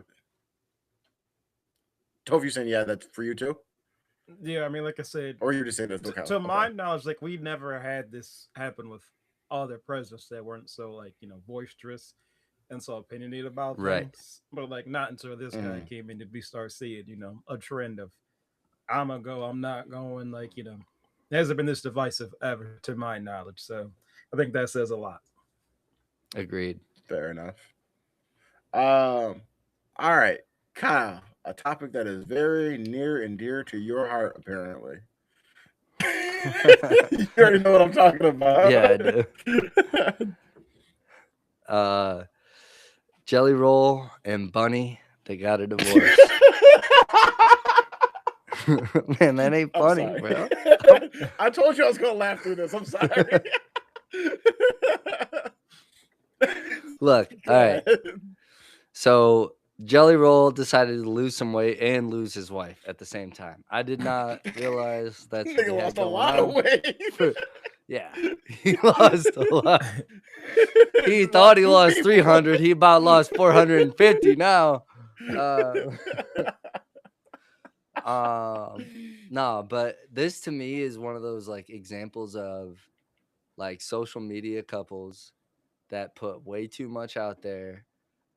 Toph, you saying yeah, that's for you too, Yeah. I mean, like I said, or you just saying that's okay? to Okay. my knowledge, like we never had this happen with other presidents that weren't so like boisterous and so opinionated about Right. things. But like not until this guy Mm. came in did we start seeing a trend of I'm gonna go, I'm not going. Like there hasn't been this divisive ever to my knowledge. So I think that says a lot. Agreed. Fair enough. Um. All right, Kyle. A topic that is very near and dear to your heart, apparently. You already know what I'm talking Yeah, I about. do. Uh, Jelly Roll and Bunny, they got a divorce. Man, that ain't I'm funny, sorry. bro. I told you I was gonna laugh through this. I'm sorry. Look, all Go right. ahead. So Jelly Roll decided to lose some weight and lose his wife at the same time. I did not realize that's what he Nigga had lost a going lot of on. weight. Yeah, he lost a lot. He Just thought lost he two lost people. 300. He about lost 450 now. Uh, no, but this to me is one of those like examples of like social media couples that put way too much out there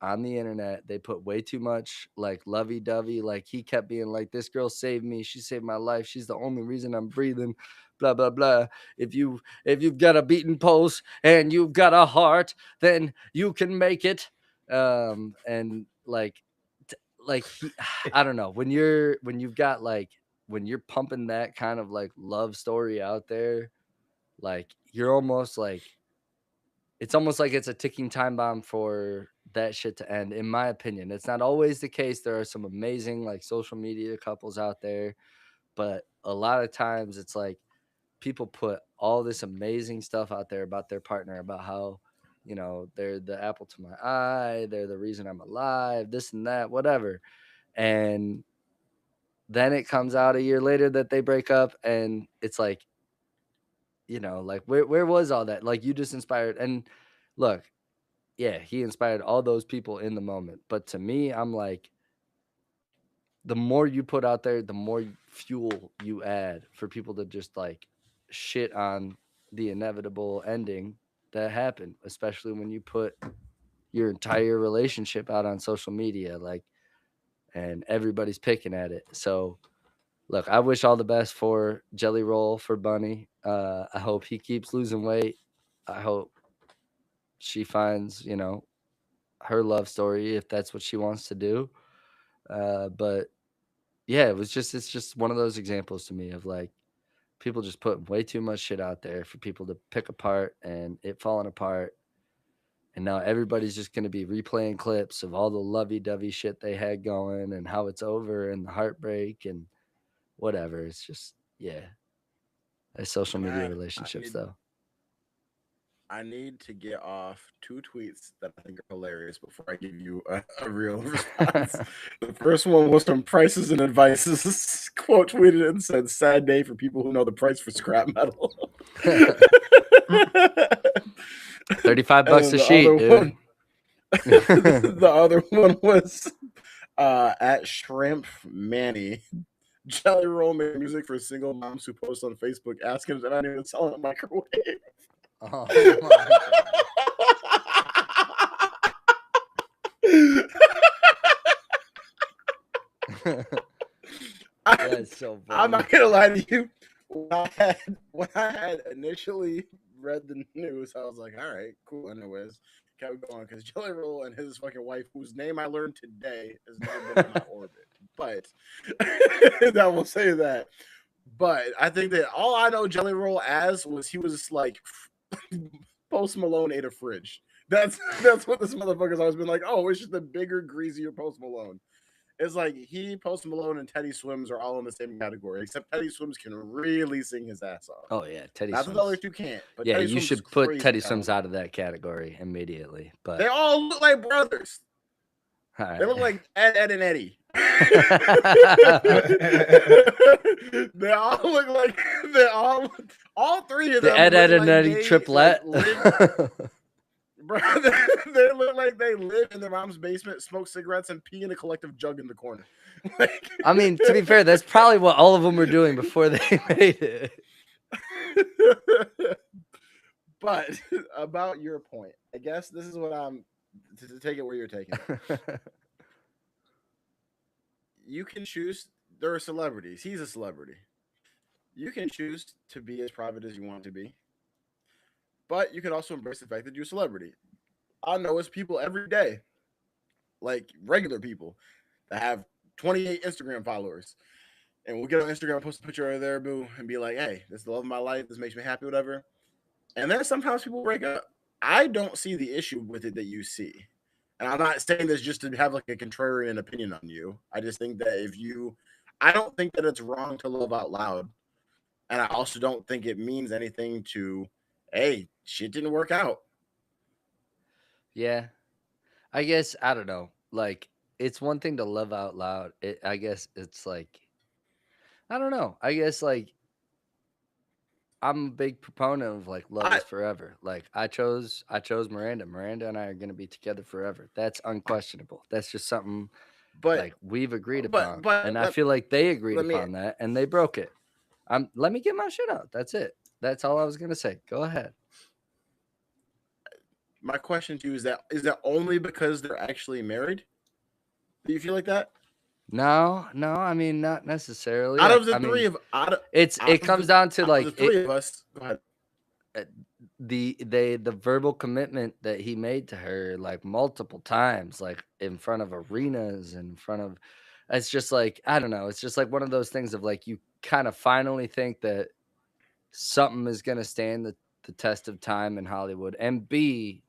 on the internet. They put way too much like lovey dovey. Like he kept being like, "This girl saved me. She saved my life. She's the only reason I'm breathing." Blah blah blah. If you've got a beating pulse and you've got a heart, then you can make it. And like, like he, I don't know when you've got like when you're pumping that kind of like love story out there, like you're almost like it's almost like it's a ticking time bomb for that shit to end, in my opinion. It's not always the case. There are some amazing like social media couples out there, but a lot of times it's like people put all this amazing stuff out there about their partner, about how they're the apple to my eye, they're the reason I'm alive, this and that, whatever. And then it comes out a year later that they break up, and it's like, like where was all that? Like, you just inspired. And look, yeah, he inspired all those people in the moment. But to me, I'm like, the more you put out there, the more fuel you add for people to just like shit on the inevitable ending that happened, especially when you put your entire relationship out on social media, like, and everybody's picking at it. So, look, I wish all the best for Jelly Roll, for Bunny. I hope he keeps losing weight. I hope she finds, her love story if that's what she wants to do. But yeah, it's just one of those examples to me of like people just putting way too much shit out there for people to pick apart and it falling apart. And now everybody's just going to be replaying clips of all the lovey dovey shit they had going and how it's over and the heartbreak and whatever. It's just, yeah, social media I I relationships, need though. I need to get off two tweets that I think are hilarious before I give you a real response. The first one was from Prices and Advices, quote tweeted and said, "Sad day for people who know the price for scrap metal." And $35 then a the other sheet, dude. one, the other one was at Shrimp Manny. Jelly Roll made music for single moms who post on Facebook asking if I need to sell in a microwave. Oh my god. I, That's so I'm funny. not gonna lie to you. When I had initially read the news, I was like, "All right, cool." Anyways, kept going because Jelly Roll and his fucking wife, whose name I learned today, has never been in my orbit. But I will say that. But I think that all I know Jelly Roll as was he was like Post Malone ate a fridge. That's what this motherfucker's always been like. Oh, it's just a bigger, greasier Post Malone. It's like he, Post Malone, and Teddy Swims are all in the same category, except Teddy Swims can really sing his ass off. Oh yeah, Teddy Not that the other Swims. two can't, but Yeah, Teddy you Swims is should put crazy Teddy Swims out talented. of that category immediately. They But all look like brothers. all They look right. like Ed and Eddie. They all look like they all three of The them Ed, look Ed, and like Eddie they like triplet. live. Bro, they look like they live in their mom's basement, smoke cigarettes, and pee in a collective jug in the corner. Like, I mean, to be fair, that's probably what all of them were doing before they made it. but about your point, I guess this is what I'm to take it where you're taking it. You can choose. There are celebrities. He's a celebrity. You can choose to be as private as you want to be, but you can also embrace the fact that you're a celebrity. I know it's people every day, like regular people, that have 28 Instagram followers. And we'll get on Instagram, post a picture of their boo, and be like, "Hey, this is the love of my life. This makes me happy, whatever." And then sometimes people break up. I don't see the issue with it that you see. And I'm not saying this just to have like a contrarian opinion on you. I just think that I don't think that it's wrong to love out loud. And I also don't think it means anything to, hey, shit didn't work out. Yeah, I guess I don't know. Like, it's one thing to love out loud. I guess it's like, I don't know. I guess like I'm a big proponent of like love I, is forever. Like I chose Miranda. Miranda and I are gonna be together forever. That's unquestionable. That's just something but, like we've agreed but, upon. but And I feel like they agreed let me, upon that and they broke it. Let me get my shit out. That's it. That's all I was gonna say. Go ahead. my question to you is that only because they're actually married? Do you feel like that? No, no, I mean not necessarily. Out of the I three mean of out of it comes down to out of the like three of us, go ahead. uh, the verbal commitment that he made to her like multiple times, like in front of arenas, in front of, it's just like, I don't know, it's just like one of those things of like you kind of finally think that something is going to stand the test of time in Hollywood and be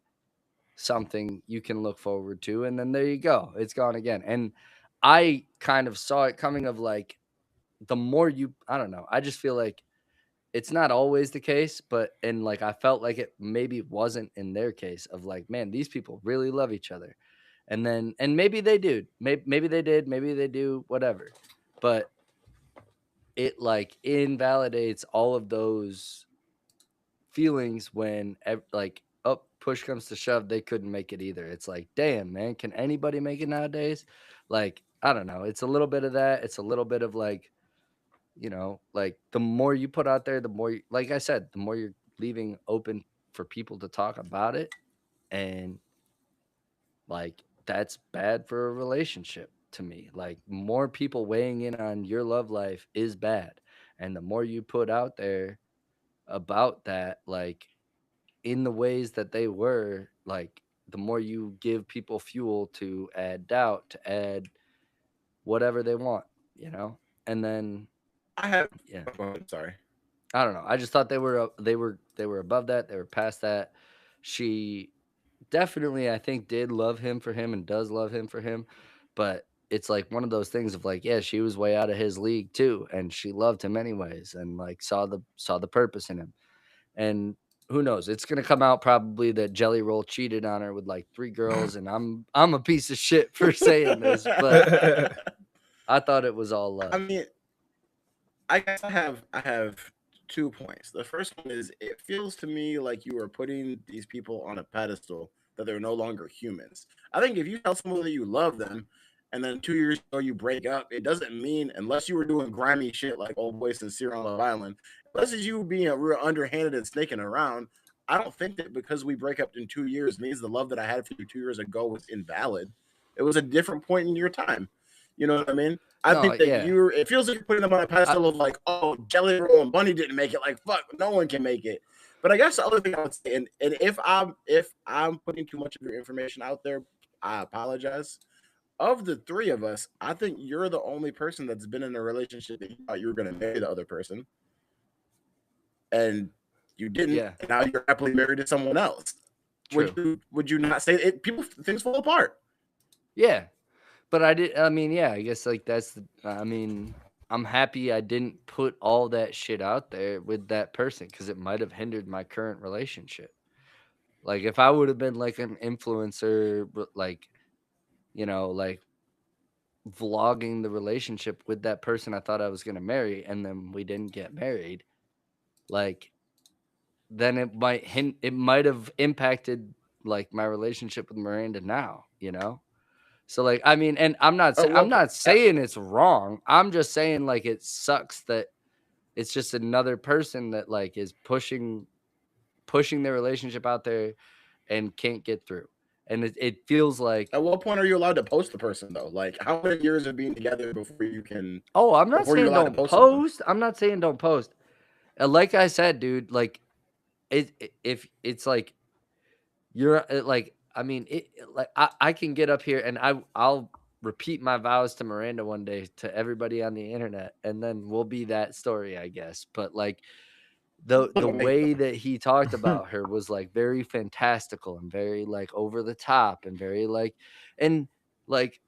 something you can look forward to, and then there you go, it's gone again. And I kind of saw it coming of like, the more you, I don't know, I just feel like it's not always the case, but and like I felt like it maybe wasn't in their case of like, man, these people really love each other. And maybe they do. Maybe they did, maybe they do, whatever. But it like invalidates all of those feelings when like up push comes to shove, they couldn't make it either. It's like, damn, man, can anybody make it nowadays? Like, I don't know. It's a little bit of that. It's a little bit of like, like the more you put out there, the more, like I said, the more you're leaving open for people to talk about it. And like, that's bad for a relationship to me. Like, more people weighing in on your love life is bad. And the more you put out there about that, like in the ways that they were, like the more you give people fuel to add doubt, to add whatever they want, you know? And then, I have. yeah. Oh, go ahead, sorry. I don't know. I just thought they were above that. They were past that. She definitely, I think, did love him for him and does love him for him, but it's like one of those things of like, yeah, she was way out of his league too, and she loved him anyways, and like saw the purpose in him. And who knows? It's gonna come out probably that Jelly Roll cheated on her with like 3 girls, and I'm a piece of shit for saying this, but I thought it was all I love. mean, I guess I have 2 points. The first one is it feels to me like you are putting these people on a pedestal that they're no longer humans. I think if you tell someone that you love them and then 2 years ago you break up, it doesn't mean unless you were doing grimy shit like old boy sincere on Love Island, unless it's you being a real underhanded and snaking around. I don't think that because we break up in 2 years means the love that I had for you 2 years ago was invalid. It was a different point in your time. You know what I mean? I No, think that yeah. you're. It feels like you're putting them on a I, pedestal of like, oh, Jelly Roll and Bunny didn't make it. Like, fuck, no one can make it. But I guess the other thing I would say, and if I'm putting too much of your information out there, I apologize. Of the three of us, I think you're the only person that's been in a relationship that you thought you were going to marry the other person, and you didn't, yeah, and now you're happily married to someone else. Would true. you would you not say it? People things fall apart. Yeah. But I mean, yeah, I guess like I mean, I'm happy I didn't put all that shit out there with that person because it might have hindered my current relationship. Like if I would have been like an influencer, like, like vlogging the relationship with that person I thought I was going to marry and then we didn't get married, like then it might have impacted like my relationship with Miranda now. So like I mean, and I'm Well, not saying it's wrong. I'm just saying like it sucks that it's just another person that like is pushing their relationship out there and can't get through. And it feels like, at what point are you allowed to post the person though? Like, how many years of being together before you can oh, I'm not before you're saying allowed to don't post something? post. I'm not saying don't post. Like I said, dude, like if it's like you're like I mean, like I can get up here and I'll repeat my vows to Miranda one day to everybody on the internet, and then we'll be that story, I guess. But like the Wait, way that he talked about her was like very fantastical and very like over the top and very like and like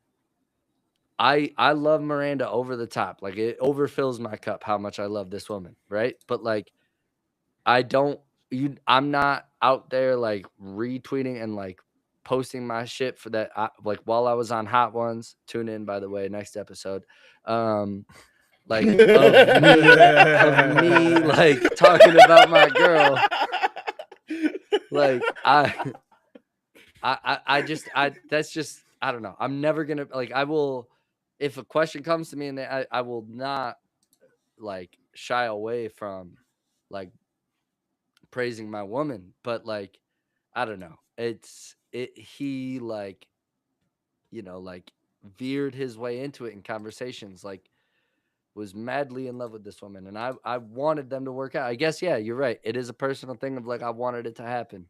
I love Miranda over the top. Like it overfills my cup how much I love this woman, right? But like I don't I'm not out there like retweeting and like posting my shit for that like while I was on Hot Ones. Tune in, by the way, next episode. Like of me like talking about my girl. Like I just that's just I don't know. I'm never gonna like I will if a question comes to me and I will not like shy away from like praising my woman, but like I don't know. He like like veered his way into it in conversations, like was madly in love with this woman, and I wanted them to work out. I guess yeah, you're right. It is a personal thing of like I wanted it to happen.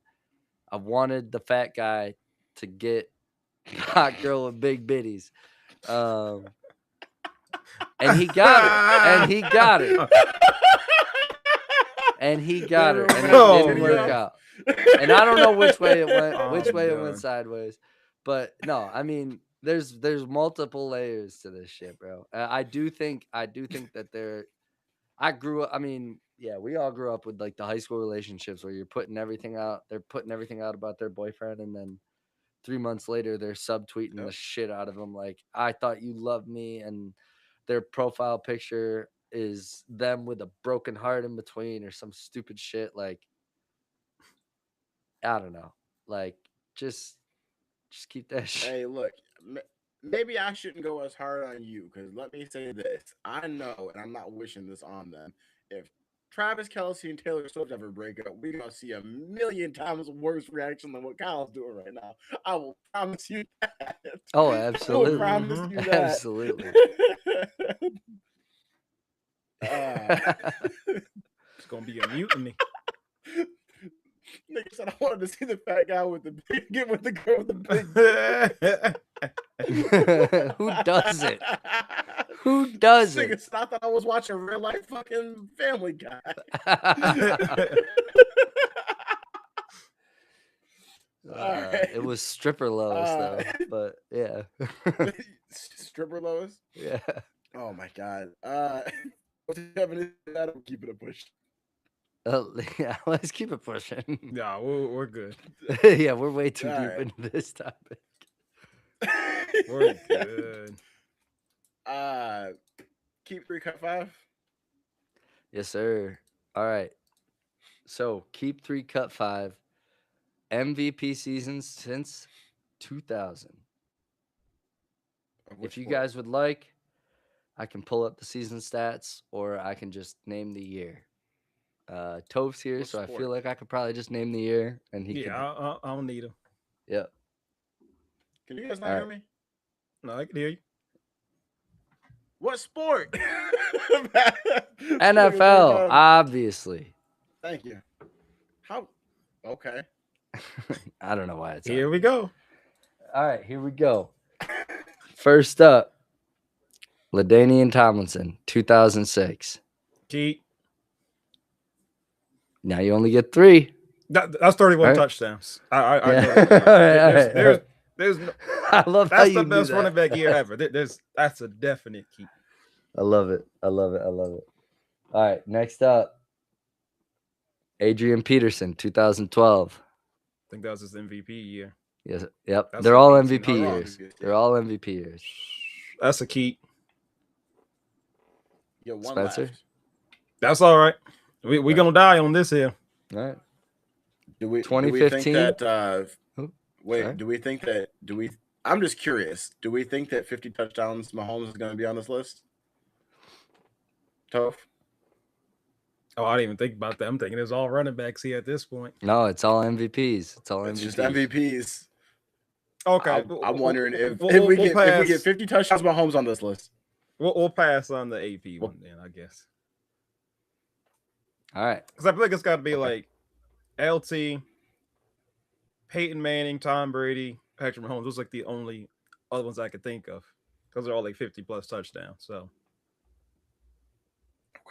I wanted the fat guy to get hot girl with big bitties. Um and he got her. And he got her. And he got her. And it Oh didn't work man. out. And I don't know which way it went, Oh which way it went god. sideways. But no, I mean, there's multiple layers to this shit, bro. I do think that I grew up. I mean, yeah, we all grew up with like the high school relationships where you're putting everything out. They're putting everything out about their boyfriend, and then 3 months later, they're subtweeting the Yep. shit out of them. Like, I thought you loved me, and their profile picture is them with a broken heart in between, or some stupid shit. Like, I don't know. Like, just just keep that shit. Hey, look, maybe I shouldn't go as hard on you because let me say this: I know, and I'm not wishing this on them. If Travis Kelsey and Taylor Swift ever break up, we're gonna see a million times worse reaction than what Kyle's doing right now. I will promise you that. Oh, I will absolutely, promise you that. absolutely. uh, It's gonna be a mutiny. Nigga said I wanted to see the fat guy with the big, get with the girl with the big. Who does it? Who does Nigga it? said I thought I was watching real life fucking Family Guy. All right. It was stripper Lois though, but yeah, Stripper Lois. yeah. Oh my god. What's happening? I'm keeping it pushed. Yeah, let's keep it pushing. Nah, we're good. Yeah, we're way too All deep right. into this topic. We're good. uh, keep 3, cut 5. Yes, sir. All right. So keep 3, cut 5. MVP seasons since 2000. Of If which you sport? guys would like, I can pull up the season stats, or I can just name the year. Tove's here, What so I sport? feel like I could probably just name the year, and he Yeah, could. I don't need him. Yep. Can you guys not All hear right. me? No, I can hear you. What sport? NFL, obviously. Thank you. How? Okay. I don't know why it's Here on. we go. All right, here we go. First up, LaDainian Tomlinson, 2006. Keep. Now you only get 3. That's 31 All right. touchdowns. I Yeah. know that. All right, all right, all right. There's no, I love how that's you the do best running that. back year ever. That's a definite keep. I love it. I love it. I love it. All right, next up, Adrian Peterson, 2012. I think that was his MVP year. Yes. Yep. That's They're an all easy MVP number. years. They're all MVP years. That's a keep. You got one Spencer? left. That's all right. We gonna die on this here. All right. Do we think 2015? that Oh, wait, sorry. do we I'm just curious. Do we think that 50 touchdowns Mahomes is going to be on this list? Toph? Oh, I didn't even think about that. I'm thinking it's all running backs here at this point. No, it's all MVPs. It's all It's MVPs. just MVPs. Okay, I'm wondering if we'll we get pass. 50 touchdowns Mahomes on this list. We'll pass on the AP one then, I guess. All right. Because I feel like it's got to be Okay. like LT, Peyton Manning, Tom Brady, Patrick Mahomes. Those are like the only other ones I could think of because they're all like 50 plus touchdowns. So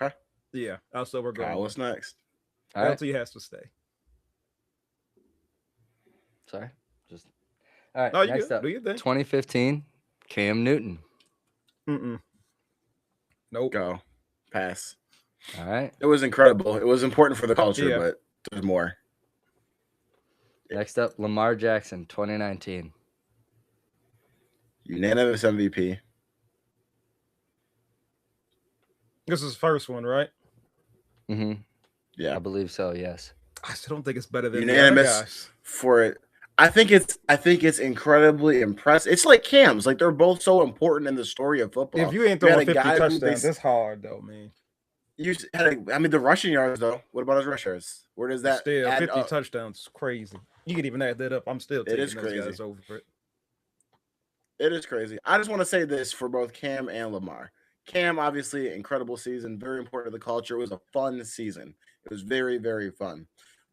Okay. yeah, that's what we're going. Kyle, with. what's next? All right. LT has to stay. Sorry. Just all right. No, you next good. up, Do you think? 2015, Cam Newton. Nope. Go. Pass. All right. It was incredible. It was important for the culture, Yeah. but there's more. Next up, Lamar Jackson, 2019. Unanimous MVP. This is the first one, right? Mm-hmm. Yeah. I believe so. Yes. I still don't think it's better than Unanimous the other guys. for it. I think it's incredibly impressive. It's like Cam's. Like they're both so important in the story of football. If you ain't You had throwing a 50 guy who touchdowns, they- that's hard though, man. You had I mean the rushing yards though. What about his rush yards? Where does that Still, add 50 up? touchdowns is crazy. You can even add that up. I'm still taking is those crazy. guys over it. It is crazy. I just want to say this for both Cam and Lamar. Cam, obviously, incredible season, very important to the culture. It was a fun season. It was very, very fun.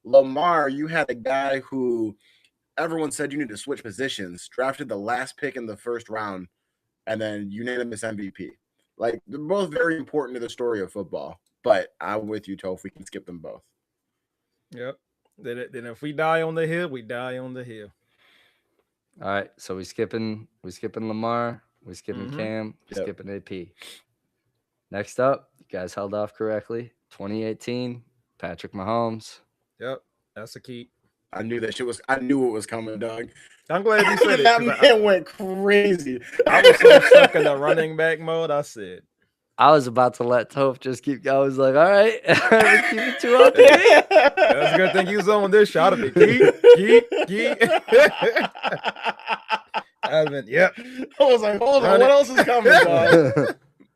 Lamar, you had a guy who everyone said you need to switch positions, drafted the last pick in the first round, and then unanimous MVP. Like, they're both very important to the story of football. But I'm with you, Toph. We can skip them both. Yep. Then if we die on the hill, we die on the hill. All right. So we skipping Lamar. We skipping Cam. Yep. Skipping AP. Next up, you guys held off correctly. 2018, Patrick Mahomes. Yep, that's a key. I knew that shit was. I knew it was coming, dog. I'm glad you said it That because man went crazy. I was so stuck in the running back mode. I said, I was about to let Toph just keep going. I was like, all right, we're keeping 2 on the game. that's a good thing you was on this shot of it. Keep. I've been, yep. I was like, hold on, Run what it. else is coming, dog?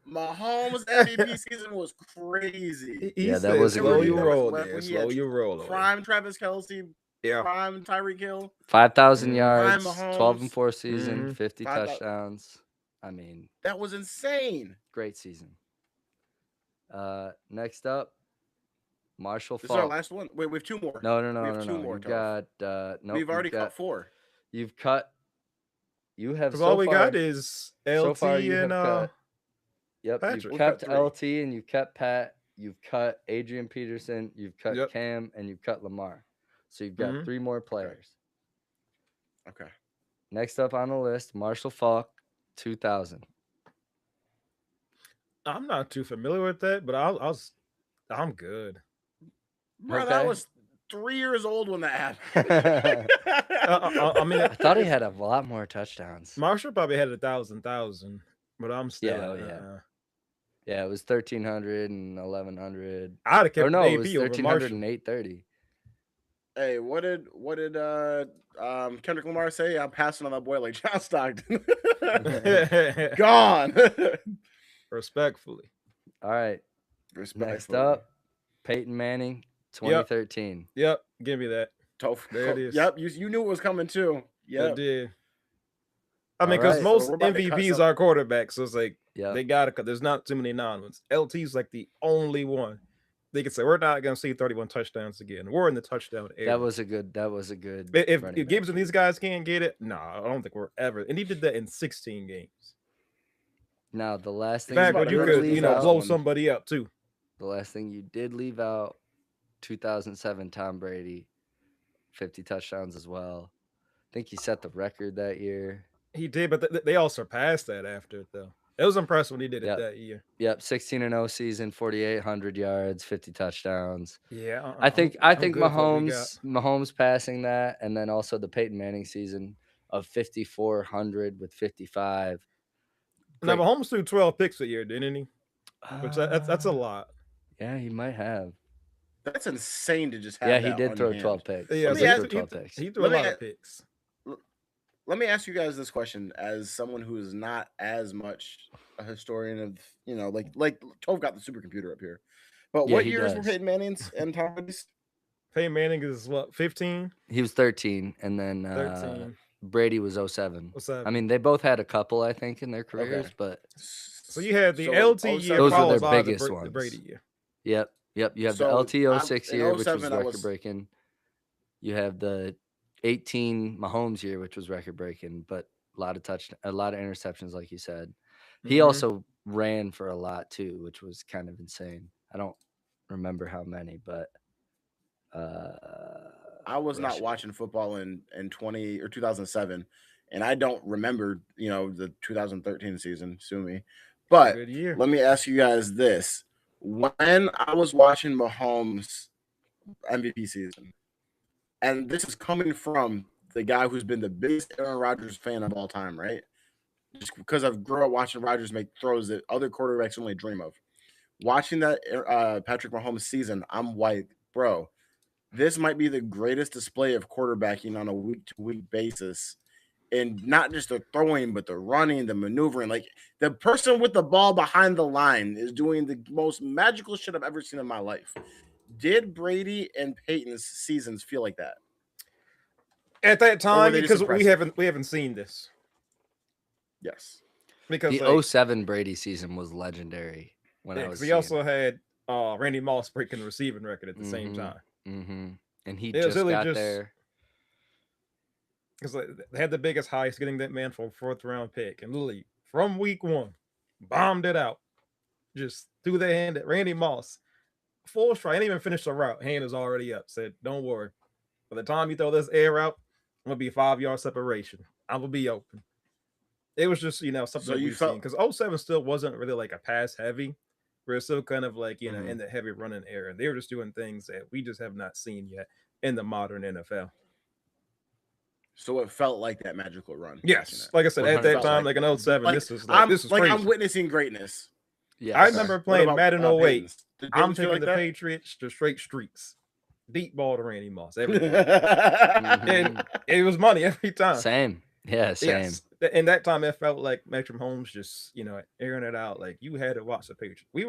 Mahomes' MVP season was crazy. He Yeah, that said, was a slow good you year. roll When there. he Slow had you roll. Prime Travis Kelsey, Yeah. prime Tyreek Hill, 5,000 Mhm. yards, Prime 12 and Mahomes. 4 season, Mhm. 50 5,000. touchdowns. I mean, That was insane. great season. Next up, Marshall This is our Falk. last one. Wait, we have two more. No. We have two You more, Toph. got no. We've already cut 4. You've cut. You have Because so all we far. got is So LT far, you have and cut. Yep, Patrick. you've We kept cut 3. LT and you've kept Pat. You've cut Adrian Peterson. You've cut Yep. Cam and you've cut Lamar. So you've got Mhm. 3 more players. Okay. Next up on the list, Marshall Falk, 2000. I'm not too familiar with that, but I'm good. Bro, Okay. that was 3 years old when that happened. I mean, I thought he had a lot more touchdowns. Marshall probably had 1,000, but I'm still. Yeah. Yeah, it was 1,300 and 1,100. I'd have Or kept no, AP it was over 1,300 Marshall. and 830. Hey, what did Kendrick Lamar say? I'm passing on that boy like John Stockton. Gone. Respectfully. All right. Respectfully. Next up, Peyton Manning, 2013. Yep. Give me that. There it is. Yep, you knew it was coming too. Yeah. Yep. Did. I mean, All because right, so most we're about to cut MVPs some- are quarterbacks, so it's like Yep. they got to. There's not too many non-ones. LT's like the only one. They could say we're not going to see 31 touchdowns again. We're in the touchdown era. That was a good. If running back Gibbs and year. these guys can't get it, no, I don't think we're ever. And he did that in 16 games. Now the last thing Back about when to you hurt could, his knees blow one. somebody up too. the last thing you did leave out, 2007 Tom Brady, 50 touchdowns as well. I think he set the record that year. He did, but they all surpassed that after it though. It was impressive when he did it Yep. that year. Yep, 16-0 season, 4,800 yards, 50 touchdowns. Yeah, I think I'm good with what we got. Mahomes passing that, and then also the Peyton Manning season of 5,400 with 55. Now Great. Mahomes threw 12 picks a year, didn't he? Which that's a lot. Yeah, he might have. That's insane to just have. Yeah, he that did on throw your 12 hand. picks. Yeah, Let he me did ask- throw 12 picks. He threw Let a me lot a- of picks. Let me ask you guys this question as someone who is not as much a historian of, like Tove got the supercomputer up here. But Yeah, what he years were does. Peyton Manning's and Tom Brady's? Peyton Manning is what, 15, He was 13, and then 13. Brady was 07. What's that? I mean, they both had a couple, I think, in their careers, Okay. but So you had the So, LT 07 year Those were follows their by biggest the ones. Brady year. yep. You have So, the LTO 6 in year, which was 07, I was- record breaking. You have the 18 Mahomes year, which was record breaking, but a lot of interceptions, like you said. He Mhm. also ran for a lot too, which was kind of insane. I don't remember how many, but I was not watching football in 2007, and I don't remember, the 2013 season. Sue me. But Good year. let me ask you guys this: when I was watching Mahomes' MVP season, and this is coming from the guy who's been the biggest Aaron Rodgers fan of all time, right? Just because I've grown up watching Rodgers make throws that other quarterbacks only dream of. Watching that Patrick Mahomes season, I'm like, bro, this might be the greatest display of quarterbacking on a week-to-week basis. And not just the throwing, but the running, the maneuvering. Like, the person with the ball behind the line is doing the most magical shit I've ever seen in my life. Did Brady and Peyton's seasons feel like that? At that time, they just because impressive? we haven't seen this. Yes. Because the 07 Brady season was legendary. When I was he also had Randy Moss breaking the receiving record at the same time. Mm-hmm. And he It was just really got just- there. Because they had the biggest highs getting that man for a 4th round pick. And literally, from week 1, bombed it out. Just threw their hand at Randy Moss. Full strike. Ain't even finished the route. Hand is already up. Said, don't worry. By the time you throw this air out, I'm going to be 5-yard separation. I'm going to be open. It was just, something So that you we've felt- seen. Because 07 still wasn't really like a pass heavy. We're still kind of like, Mhm. in the heavy running era. They were just doing things that we just have not seen yet in the modern NFL. So it felt like that magical run watching Yes, it. like I said, One at hundred that Felt time, percent. like like in that. '07, Like this is I'm crazy. witnessing greatness. I Yes. Okay. remember What playing about Madden '08. Peyton's? Did I'm Peyton's feel taking like the that? Patriots to straight streaks, deep ball to Randy Moss every time, and Hmm. it was money every time. Same. Yeah, same. Yes, in that time, it felt like Metro Holmes just airing it out. Like you had to watch the Patriots. We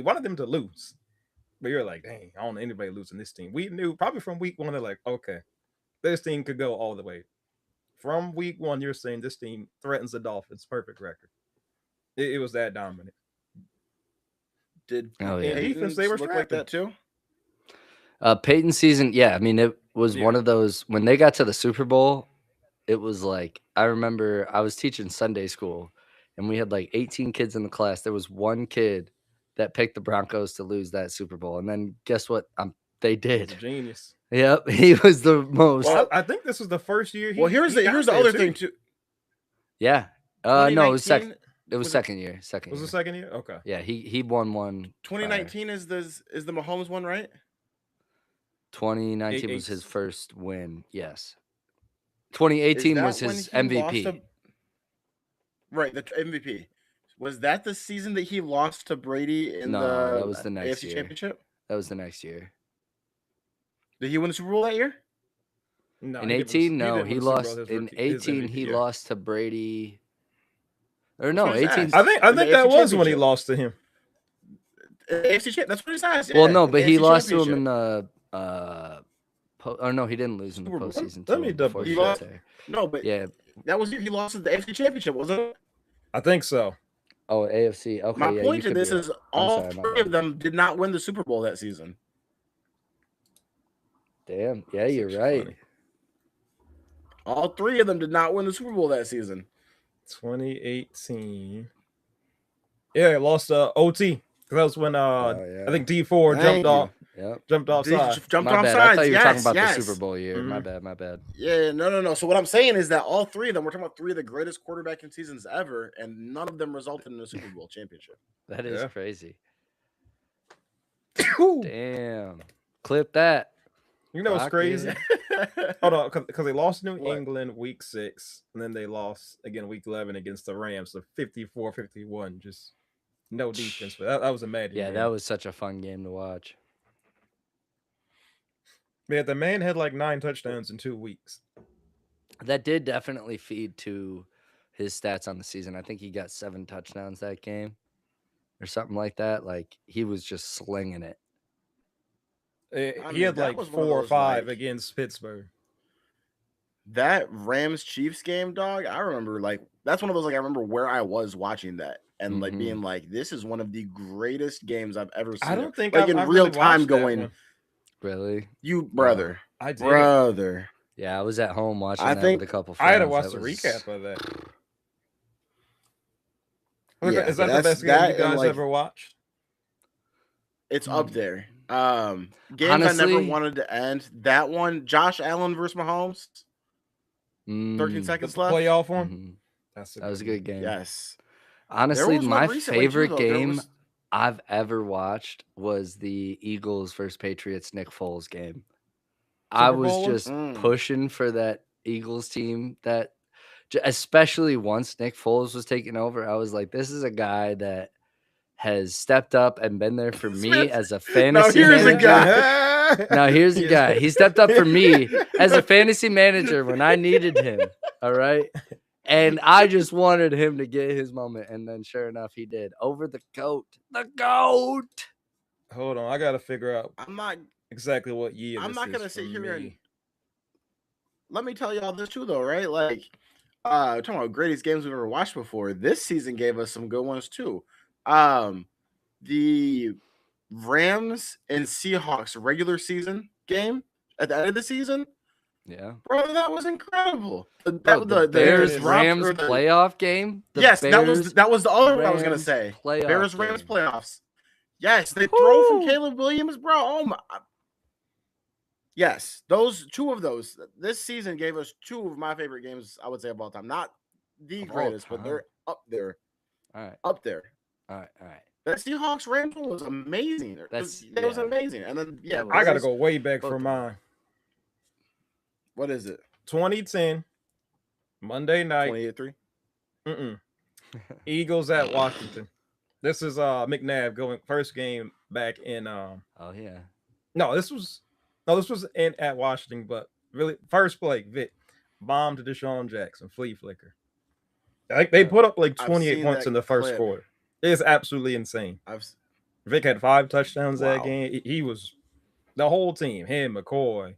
wanted them to lose, but you're like, dang, I don't know anybody losing this team. We knew probably from week one, they're like, okay, this team could go all the way. From week one, you're saying this team threatens the Dolphins. Perfect record. It was that dominant. Did Oh In yeah. defense, they Peyton's were look like scrapping. that too? Peyton season, yeah. I mean, it was one Yeah. of those when they got to the Super Bowl. It was like I remember I was teaching Sunday school, and we had like 18 kids in the class. There was one kid that picked the Broncos to lose that Super Bowl, and then guess what? They He's a did. genius. Yep, he was the most. Well, I think this was the first year well, he here's got the there other too. thing too. Yeah. No, it was 2019 It was was it second year. Second Was the year. second year? Okay. Yeah, he won one prior. 2019 is the Mahomes one, right? 2019 was his Eight. first win. Yes. Is 2018 was that when his he lost MVP. to right, the MVP? Was that the season that he lost to Brady in No, that the was the next AFC year. Championship? That was the next year. Did he win the Super Bowl that year? No, In he did. 18, He no, did he win the Super Bowl lost. his In rookie, his 18, MVP. he Yeah. lost to Brady. Or That's what no, I just 18. asked. I In the think that AFC was when he Championship. lost to him. AFC Champ. That's what he says. Well, Yeah, no, in but the he AFC lost to him Championship. in the. Or no, he didn't lose in the Super Bowl. postseason. Let to me him double before He he check. got lost. there. No, but Yeah. that was he lost at the AFC Championship, wasn't it? I think so. Oh, AFC. My Okay, yeah, you point to could be this right. is I'm all sorry, my three bad. of them did not win the Super Bowl that season. Damn. Yeah, That's you're actually right. funny. All three of them did not win the Super Bowl that season. 2018. Yeah, it lost OT. That was when yeah. I think D4 Thank you. Yep. jumped offside. Jumped My off bad. I thought sides. you were talking Yes, about yes. the Super Bowl year. My Mhm. bad. My bad. Yeah, no. So what I'm saying is that all three of them, we're talking about three of the greatest quarterbacking seasons ever, and none of them resulted in a Super Bowl championship. That is Yeah. crazy. Whew. Damn. Clip that. You know what's Lock crazy? in. Hold on, because they lost New What? England week 6, and then they lost again week 11 against the Rams. So 54-51, just no defense. But that was a mad Yeah, game. that was such a fun game to watch. Yeah, the man had like 9 touchdowns in 2 weeks. That did definitely feed to his stats on the season. I think he got 7 touchdowns that game or something like that. Like he was just slinging it. He had that like was one of 4 or those, 5 like, against Pittsburgh. that Rams Chiefs game, dog. I remember that's one of those I remember where I was watching that and Mhm. being like, this is one of the greatest games I've ever seen. I don't think in I've real really time watched that going. one. Really? You brother, I did. brother. Yeah, I was at home watching I that think with a couple friends. I had to watch That the was- recap of that. Yeah, Is that the that's- best game that you and, guys like, ever watched? It's up there. Games I Honestly- never wanted to end. That one, Josh Allen versus Mahomes. 13 Mm, seconds The left. playoff one? mhm. That's That was a good game. Yes. Honestly, was one my recently, too, favorite though. There game was- I've ever watched was the Eagles versus Patriots Nick Foles game. I Super was Bowl one? just Mm. pushing for that Eagles team especially once Nick Foles was taking over, I was like, this is a guy that has stepped up and been there for me as a fantasy here's a manager. guy. Now here's a guy. He stepped up for me as a fantasy manager when I needed him. All right. And I just wanted him to get his moment. And then sure enough, he did. Over the GOAT. The GOAT. Hold on, I gotta figure out I'm not exactly what year. I'm this not is gonna sit for here and me. let me tell you all this too, though, right? Like, talking about greatest games we've ever watched before. This season gave us some good ones too. The Rams and Seahawks regular season game at the end of the season, Yeah. bro, that was incredible. Bro, the Bears drop- Rams or the- playoff game. The Yes, that was the other one I was gonna Rams say. playoff Bears Rams game. playoffs. Yes, they throw from Woo! Caleb Williams, bro. Oh my. Yes, two of those this season gave us two of my favorite games, I would say, of all time. Not the Of all greatest, but time. they're up there. All right. Up there. All right. All right. That Seahawks Rams one was amazing. That was amazing. And then I gotta go way back for mine. What is it? 2010 Monday night. 28-3. Eagles at Washington. This is McNabb going first game back in oh yeah. No, this was in at Washington, but really first play, Vic bomb to Deshaun Jackson, flea flicker. Like they put up like 28 points in the first quarter. It's absolutely insane. Vic had 5 touchdowns that game. He was the whole team, him, McCoy,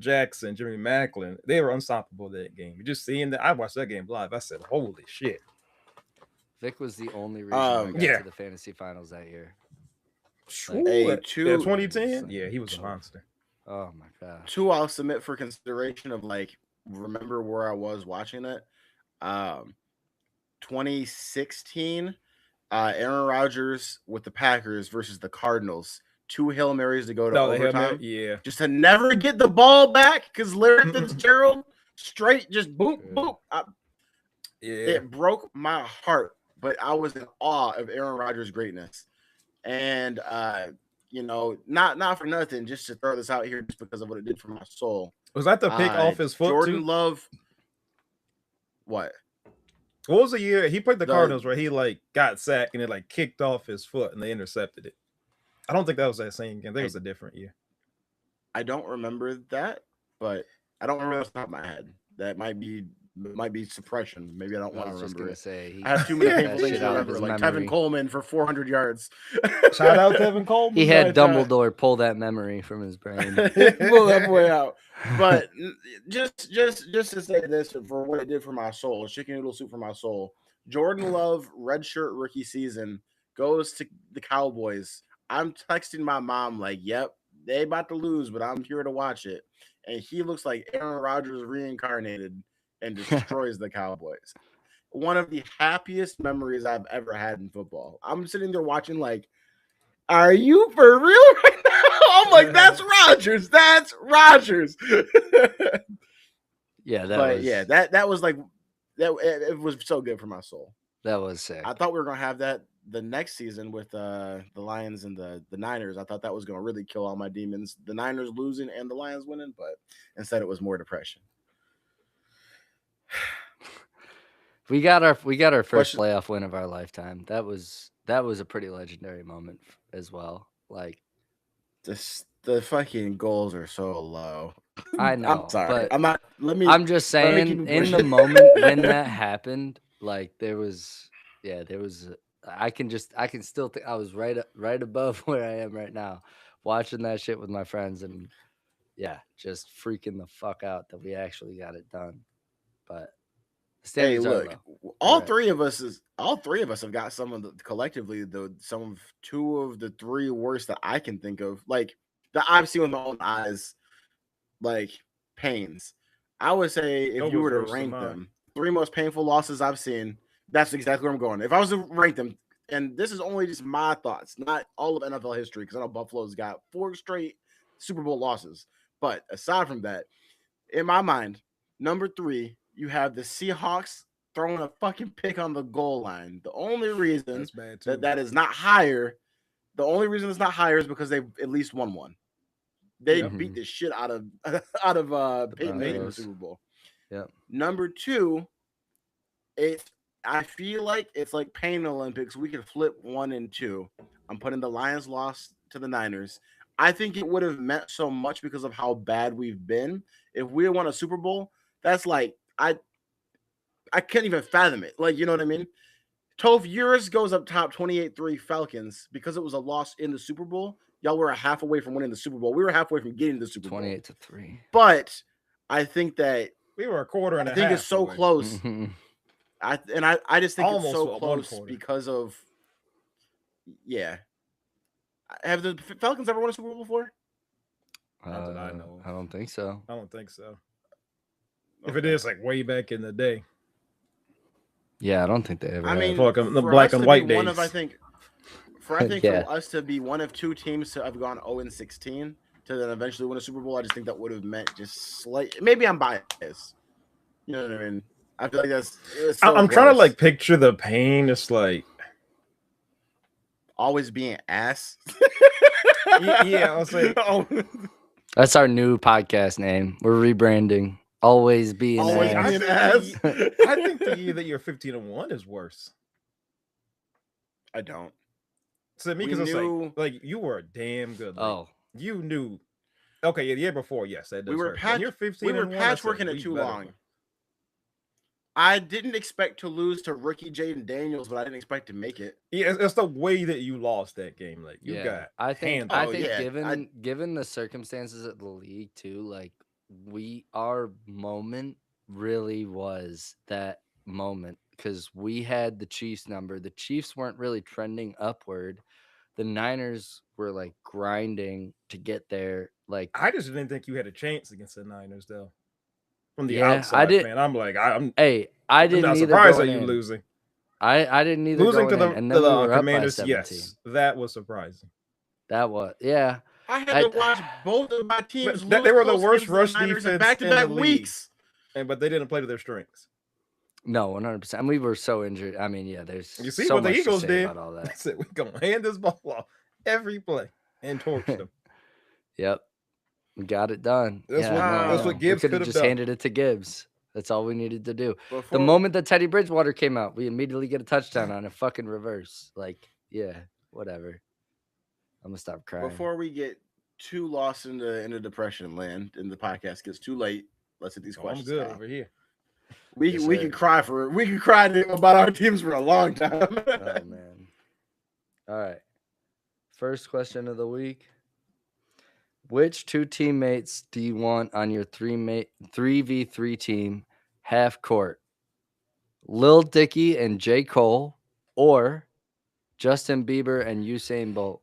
Jackson, Jimmy Macklin, they were unstoppable that game. You just seeing that, I watched that game live. I said, holy shit. Vic was the only reason I got to the fantasy finals that year. Like, 2010? Yeah, he was a monster. Oh my god. 2 I'll submit for consideration of like remember where I was watching it. 2016, Aaron Rodgers with the Packers versus the Cardinals. 2 Hail Marys to go to overtime. Yeah. Just to never get the ball back because Larry Fitzgerald straight just boop, boop. It broke my heart, but I was in awe of Aaron Rodgers' greatness. And, not for nothing, just to throw this out here just because of what it did for my soul. Was that the pick off his foot, Jordan Love. What? What was the year he played the Cardinals where he like got sacked and it like kicked off his foot and they intercepted it? I don't think that was that same game. I think it was a different year. I don't remember that, but I don't remember off the top of my head. That might be suppression. Maybe I don't want to remember it. I have too many painful things to remember, like Tevin Coleman for 400 yards. Shout out Tevin Coleman. He had Dumbledore pull that memory from his brain. Pull that boy out. But just to say this for what it did for my soul, chicken noodle soup for my soul. Jordan Love redshirt rookie season goes to the Cowboys. I'm texting my mom like, "Yep, they about to lose, but I'm here to watch it." And he looks like Aaron Rodgers reincarnated and destroys the Cowboys. One of the happiest memories I've ever had in football. I'm sitting there watching like, are you for real right now? I'm like, that's Rodgers. That's Rodgers. Yeah, that was like that. It was so good for my soul. That was sick. I thought we were gonna have that the next season with the Lions and the Niners. I thought that was gonna really kill all my demons. The Niners losing and the Lions winning, but instead it was more depression. We got our first playoff win of our lifetime. That was a pretty legendary moment as well. Like the fucking goals are so low. I know. I'm sorry. But I'm just saying in the moment when that happened, like there was I can still think I was right above where I am right now watching that shit with my friends and just freaking the fuck out that we actually got it done. But hey, look, all three of us have got some of the collectively two of the 3 worst that I can think of, like that I've seen with my own eyes, like pains. I would say if you were to rank them, 3 most painful losses I've seen, that's exactly where I'm going. If I was to rank them, and this is only just my thoughts, not all of NFL history, because I know Buffalo's got 4 straight Super Bowl losses. But aside from that, in my mind, number 3. You have the Seahawks throwing a fucking pick on the goal line. The only reason that is not higher, is because they at least won one. They beat the shit out of Peyton Manning in the Super Bowl. Yeah. Number 2, I feel like it's like Pain Olympics. We could flip 1 and 2. I'm putting the Lions loss to the Niners. I think it would have meant so much because of how bad we've been. If we had won a Super Bowl, that's like I can't even fathom it. Like, you know what I mean? Toph, yours goes up top 28-3 Falcons because it was a loss in the Super Bowl. Y'all were half away from winning the Super Bowl. We were halfway from getting the Super Bowl. 28-3. But I think that we were a quarter and a half. I think it's so close. I just think almost it's so close because of Have the Falcons ever won a Super Bowl before? Not that I know. I don't think so. I don't think so. If it is, like way back in the day. Yeah, I don't think they ever. I mean, the black and white days. For us to be one of 2 teams to have gone 0-16 to then eventually win a Super Bowl, I just think that would have meant just maybe I'm biased. You know what I mean? I feel like I'm trying to like picture the pain. It's like always being ass. Yeah, I'll say That's our new podcast name. We're rebranding. Always be an Always ass. be an ass. I think the year that you're 15-1 is worse. I don't. To me, We because it's knew- like you were damn good. Like, Oh, you knew. Okay, yeah, the year before, yes, that does We were hurt. When you're 15-1, that's a patchworking it way too better long. one. I didn't expect to lose to rookie Jaden Daniels, but I didn't expect to make it. Yeah, it's the way that you lost that game. Like you yeah. got. I think. handled. Oh, I think yeah. given the circumstances of the league too, like our moment really was that moment because we had the Chiefs number. The Chiefs weren't really trending upward. The Niners were like grinding to get there. Like I just didn't think you had a chance against the Niners, though. From the Yeah, I outside did- fan, I'm like, I'm I didn't not either surprised that going you in. losing. I didn't either Losing to going the, in, and to then we the were up by Commanders, 17. yes, that was surprising. That was yeah. I had to watch both of my teams lose. They were the close worst games to the rush Niners in defense back-to-back in the league. weeks. But they didn't play to their strengths. No, 100%. And we were so injured. I mean, yeah, there's You see so what the much to Eagles say did? about all They that. said we're gonna hand this ball off every play and torch them. Yep, we got it done. That's what we Gibbs could could have have just done. handed it to Gibbs. That's all we needed to do. The Before- moment that Teddy Bridgewater came out, we immediately get a touchdown on a fucking reverse. Like, yeah, whatever. I'm gonna stop crying. Before we get too lost into depression land and the podcast gets too late, let's hit these I'm questions. good Kyle. over here. We Yes, we sir. can cry about our teams for a long time. Oh man. All right. First question of the week. Which two teammates do you want on your 3v3 team half court? Lil Dicky and J. Cole or Justin Bieber and Usain Bolt?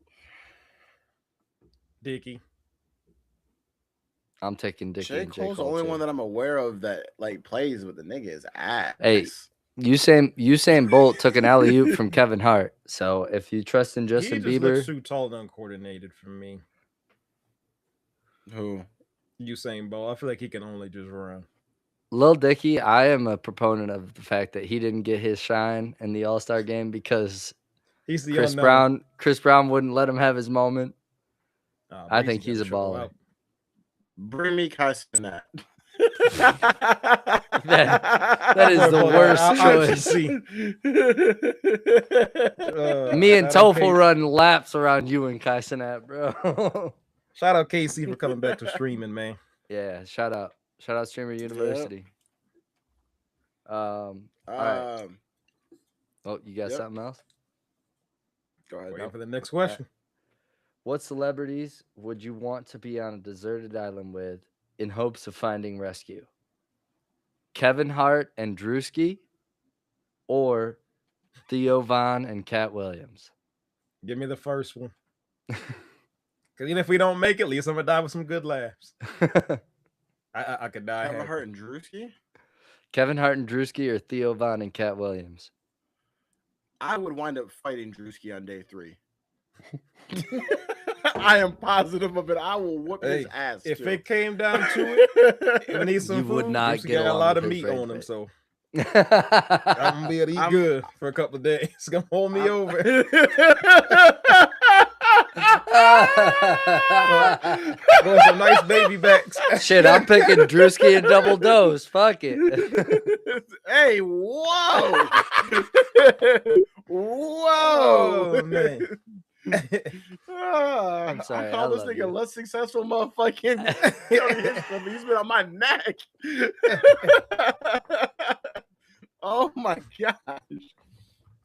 Dicky. I'm taking Dicky J. and J. Cole's Cole the only too. one that I'm aware of that like plays with the nigga is ass. Hey, Usain Bolt took an alley-oop from Kevin Hart. So if you trust in Justin he just Bieber, looks too tall and uncoordinated for me. Who? Usain Bolt. I feel like he can only just run. Lil Dicky, I am a proponent of the fact that he didn't get his shine in the All-Star game because He's the Chris unknown. Brown wouldn't let him have his moment. But I he's think he's a gotta show baller. out. Bring me Kyson that. That is the worst choice. Me and Shout out Tofel Casey. run laps around you and Kaisenat, bro. Shout out KC for coming back to streaming, man. Yeah, shout out Streamer University. All right. Oh, you got Yep. something else? Go ahead. Waiting for the next question. What celebrities would you want to be on a deserted island with in hopes of finding rescue? Kevin Hart and Drewski or Theo Von and Cat Williams? Give me the first one. Because even if we don't make it, at least I'm going to die with some good laughs. I could die. Kevin happy. Hart and Drewski? Kevin Hart and Drewski or Theo Von and Cat Williams? I would wind up fighting Drewski on day 3. I am positive of it. I will whoop his ass. If too. it came down to it, we need some You food. would not Drewski get got a along lot of with his meat friend, on him, but- so I'm going to be able to eat good for a couple of days. It's going to hold me over. Going some nice baby backs. Shit, I'm picking Drewski and double dose. Fuck it. Hey, whoa. Whoa. Oh, man. I'm sorry, I call I this love nigga you. less successful motherfucking. He's been on my neck. Oh my gosh.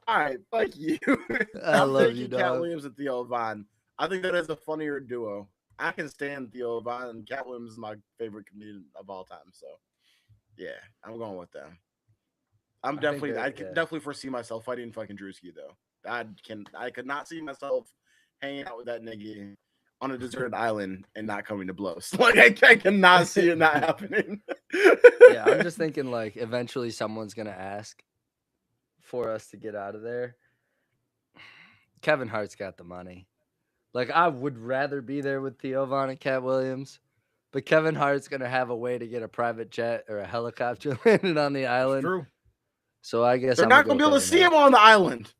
All right, fuck you. I I'm love taking you, Cat dog. Williams and Theo Von. I think that is a funnier duo. I can stand Theo Von, and Cat Williams is my favorite comedian of all time. So, yeah, I'm going with them. I think can that- definitely foresee myself fighting fucking Drewski though. I could not see myself hanging out with that nigga on a deserted island and not coming to blows. Like I cannot see it not happening. Yeah, I'm just thinking like eventually someone's gonna ask for us to get out of there. Kevin Hart's got the money. Like I would rather be there with Theo Von and Cat Williams, but Kevin Hart's gonna have a way to get a private jet or a helicopter landed on the It's island. true. So I guess They're I'm not gonna be able to Kevin see Hart. him on the island.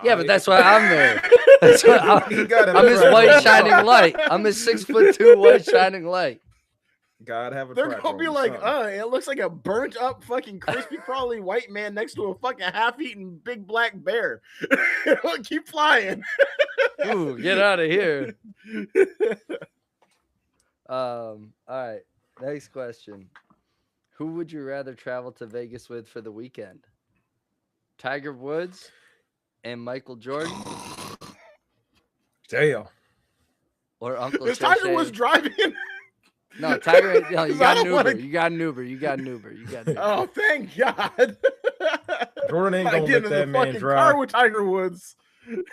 Yeah, but that's why I'm there. That's why I'm his white shining light. I'm his 6'2" white shining light. God have a They're track gonna be or like, something. it looks like a burnt up fucking crispy crawly white man next to a fucking half-eaten big black bear. Keep flying. Ooh, get out of here. All right. Next question. Who would you rather travel to Vegas with for the weekend? Tiger Woods and Michael Jordan? Damn. Or Uncle Is Shay Tiger Woods Shay? driving? No, Tiger. No, you 'Cause I got an don't Uber. wanna- You got an Uber. You got an Uber. You got an Uber. Oh, thank God. Jordan ain't I'm gonna not let getting in that the man fucking drive. car with Tiger Woods. I'm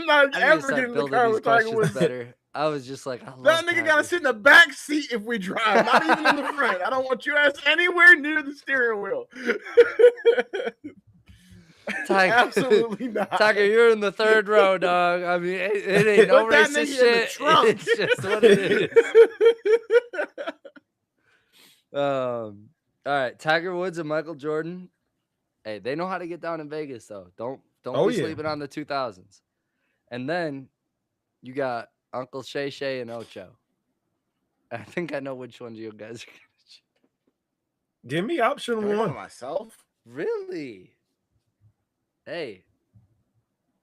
not I need to ever start getting in the building car these with Tiger questions Woods. better. I was just like, I love That nigga gotta Tiger. sit in the back seat if we drive, not even in the front. I don't want you ass anywhere near the steering wheel. Tiger, Absolutely not. Tiger, you're in the third row, dog. I mean, it ain't no Put that racist nigga in the shit. trunk. It's just what it is. All right, Tiger Woods and Michael Jordan. Hey, they know how to get down in Vegas, though. Don't be sleeping on the 2000s. And then you got Uncle Shay Shay and Ocho. I think I know which ones you guys are gonna choose. Give me option Can I go one. to myself? Really? Hey,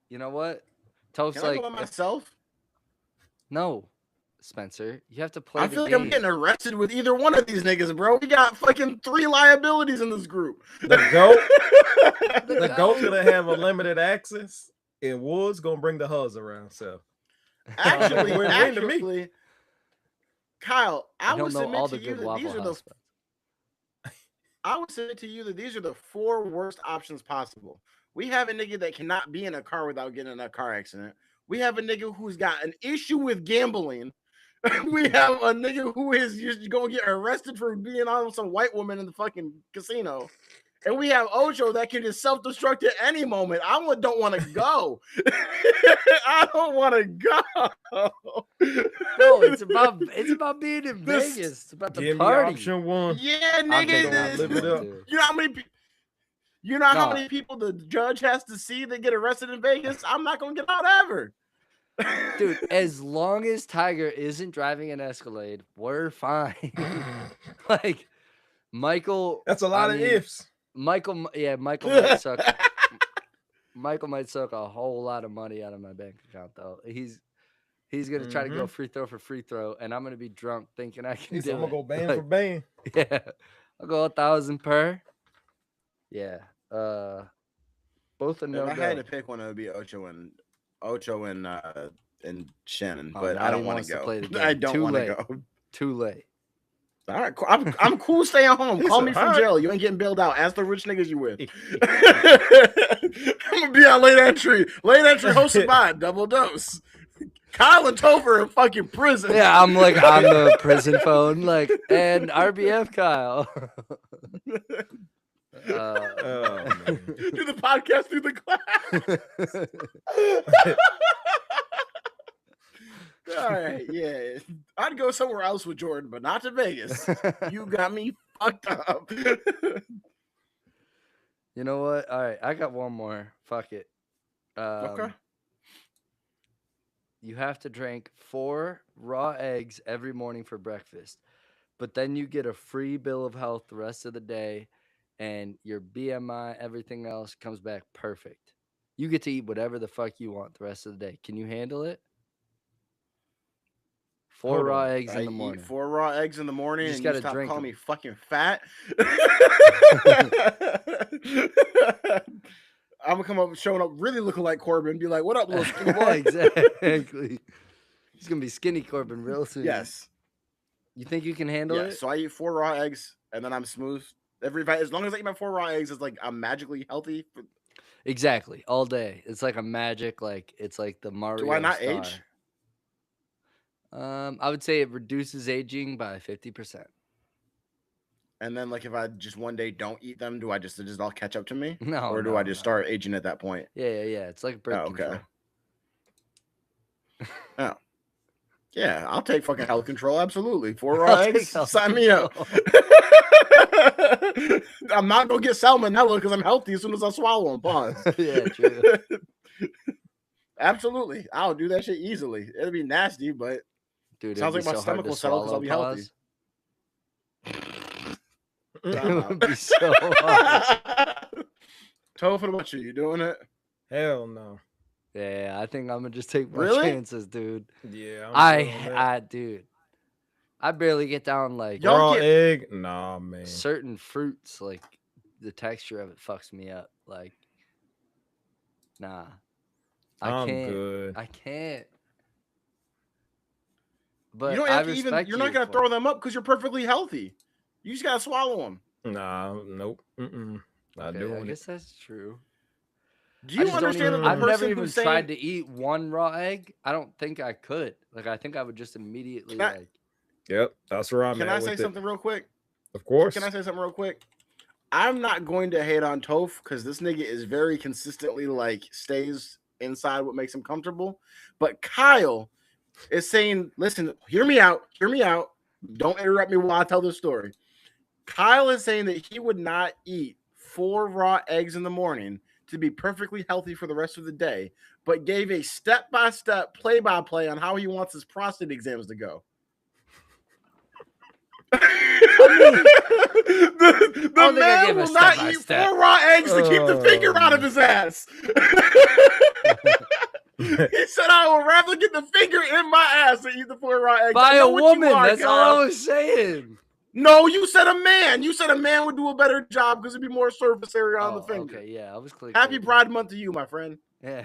you know what? Toast Can I like go by myself? no, Spencer. You have to play. I the feel like game. I'm getting arrested with either one of these niggas, bro. We got fucking 3 liabilities in this group. The GOAT, The the GOAT. GOAT gonna have a limited access, and Woods gonna bring the huzz around. So Actually, win-win to me. Kyle, I don't would know all submit the to you good that Waffle these are the House. I would submit to you that these are the 4 worst options possible. We have a nigga that cannot be in a car without getting in a car accident. We have a nigga who's got an issue with gambling. We have a nigga who is just going to get arrested for being on some white woman in the fucking casino. And we have Ocho that can just self-destruct at any moment. Don't want to go. I don't want to go. No, it's about being in Vegas. It's about the Give me party. option one. Yeah, I'm taking nigga. option live it one, up. too. You know how many you know how No. many people the judge has to see that get arrested in Vegas? I'm not gonna get out ever. Dude, as long as Tiger isn't driving an Escalade, we're fine. Like Michael. That's a lot of ifs. Michael might suck. Michael might suck a whole lot of money out of my bank account, though. He's gonna try to go free throw for free throw, and I'm gonna be drunk thinking I can do I'm gonna it. go band Like, for band. Yeah, I'll go 1,000 per. Yeah. Both a no If I had go. to pick one, it would be Ocho and Shannon, Oh, but now I he don't want wants to to go. play the game. I don't Too want to late. go. Too late. All right, I'm cool staying home. He Call said, me from "All right." jail. You ain't getting bailed out. Ask the rich niggas you with. I'm gonna be on late entry. Late entry hosted by Double Dose. Kyle and Topher in fucking prison. Yeah, I'm like on the prison phone, like, and RBF Kyle. Oh, man. Do the podcast through the glass. All right, yeah. I'd go somewhere else with Jordan, but not to Vegas. You got me fucked up. You know what? All right, I got one more. Fuck it. Okay. You have to drink 4 raw eggs every morning for breakfast, but then you get a free bill of health the rest of the day, and your BMI, everything else comes back perfect. You get to eat whatever the fuck you want the rest of the day. Can you handle it? 4 Hold raw on. eggs I in the eat morning. 4 raw eggs in the morning, You just and you gotta stop drink calling 'em. me fucking fat. I'm gonna come up showing up really looking like Corbin and be like, "What up, little skinny boy?" Exactly. He's gonna be skinny Corbin real soon. Yes. You think you can handle Yeah. it? So I eat 4 raw eggs, and then I'm smooth. As long as I eat my 4 raw eggs, it's like I'm magically healthy. Exactly. All day. It's like a magic. Like it's like the Mario. Do I not star. age? I would say it reduces aging by 50%. And then, like, if I just one day don't eat them, do I just all catch up to me? No. Or do no, I just no. start aging at that point? Yeah. It's like birth Oh, control. okay. Oh. Yeah, I'll take fucking health control. Absolutely. 4 raw I'll take eggs. health Sign me up. I'm not gonna get salmonella because I'm healthy as soon as I swallow them. Pause. Yeah, true. Absolutely, I'll do that shit easily. It'll be nasty, but Dude, it'd sounds be like my so hard stomach to will settle because I'll swallow. be healthy. Pause. Time It out. would be so hard. Toph, what about you? You doing it? Hell no. Yeah, I think I'm gonna just take my Really? chances, dude. Yeah, I'm good on that. Dude, I barely get down like Y'all Raw get- egg? Nah, man. certain fruits. Like the texture of it fucks me up. Like, nah, I I'm can't. good. I can't. You But don't I have to even. respect You're not you gonna for throw it. them up because you're perfectly healthy. You just gotta swallow them. Nah, nope. Not Okay, I doing it. guess that's true. Do I you just don't understand even. that the I've never person even who's saying tried to eat one raw egg. I don't think I could. Like, I think I would just immediately Can I- like. Yep, that's where I'm Can at I say with something real quick? it. Of course. Can I say something real quick? I'm not going to hate on Toph because this nigga is very consistently like stays inside what makes him comfortable. But Kyle is saying, listen, hear me out. Don't interrupt me while I tell this story. Kyle is saying that he would not eat 4 raw eggs in the morning to be perfectly healthy for the rest of the day, but gave a step-by-step, play-by-play on how he wants his prostate exams to go. The man will not eat 4 raw eggs to keep the finger out of his ass. He said, I would rather get the finger in my ass than eat the 4 raw eggs. By I a know what you woman. are, That's Kyle. all I was saying. No, you said a man. You said a man would do a better job because it'd be more surface area on the finger. Okay, yeah, I was clicking. Happy Pride Month to you, my friend. Yeah.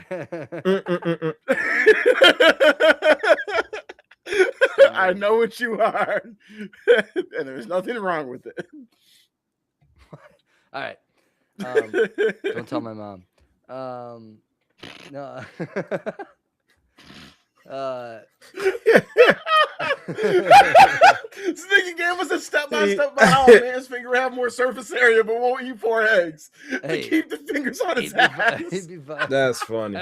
I know what you are, and there's nothing wrong with it. All right. Don't tell my mom. No. This nigga gave us a step-by-step by how a man's finger have more surface area but won't eat 4 eggs Hey, to keep the fingers on his he'd be fine. ass. He'd be fine. That's funny.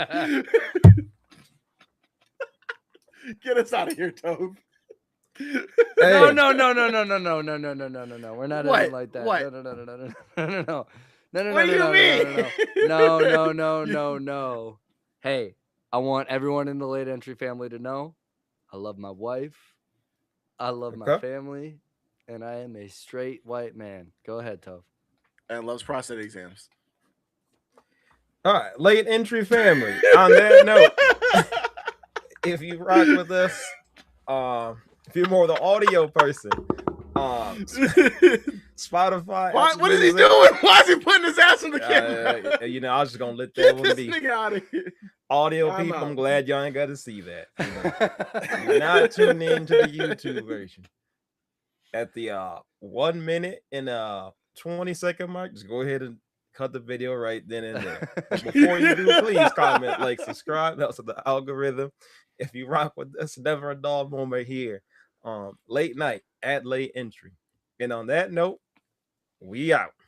Get us out of here, Tobe. Hey. No. We're not What? ending like that. What? No. What do you mean? No. Hey, I want everyone in the late entry family to know I love my wife. I love my Okay. family. And I am a straight white man. Go ahead, Toph. And loves prostate exams. All right, late entry family. On that note, if you rock with us, if you're more the audio person, Spotify. What is he doing? Why is he putting his ass on the camera? I was just gonna let that Get one this be. nigga out of here. Audio I'm people, I'm out. glad y'all ain't got to see that. You're not tuning in to the YouTube version. At the 1 minute and 20-second mark, just go ahead and cut the video right then and there. But before you do, please comment, like, subscribe. That's the algorithm. If you rock with us, never a dull moment here. Late night at late entry. And on that note, we out.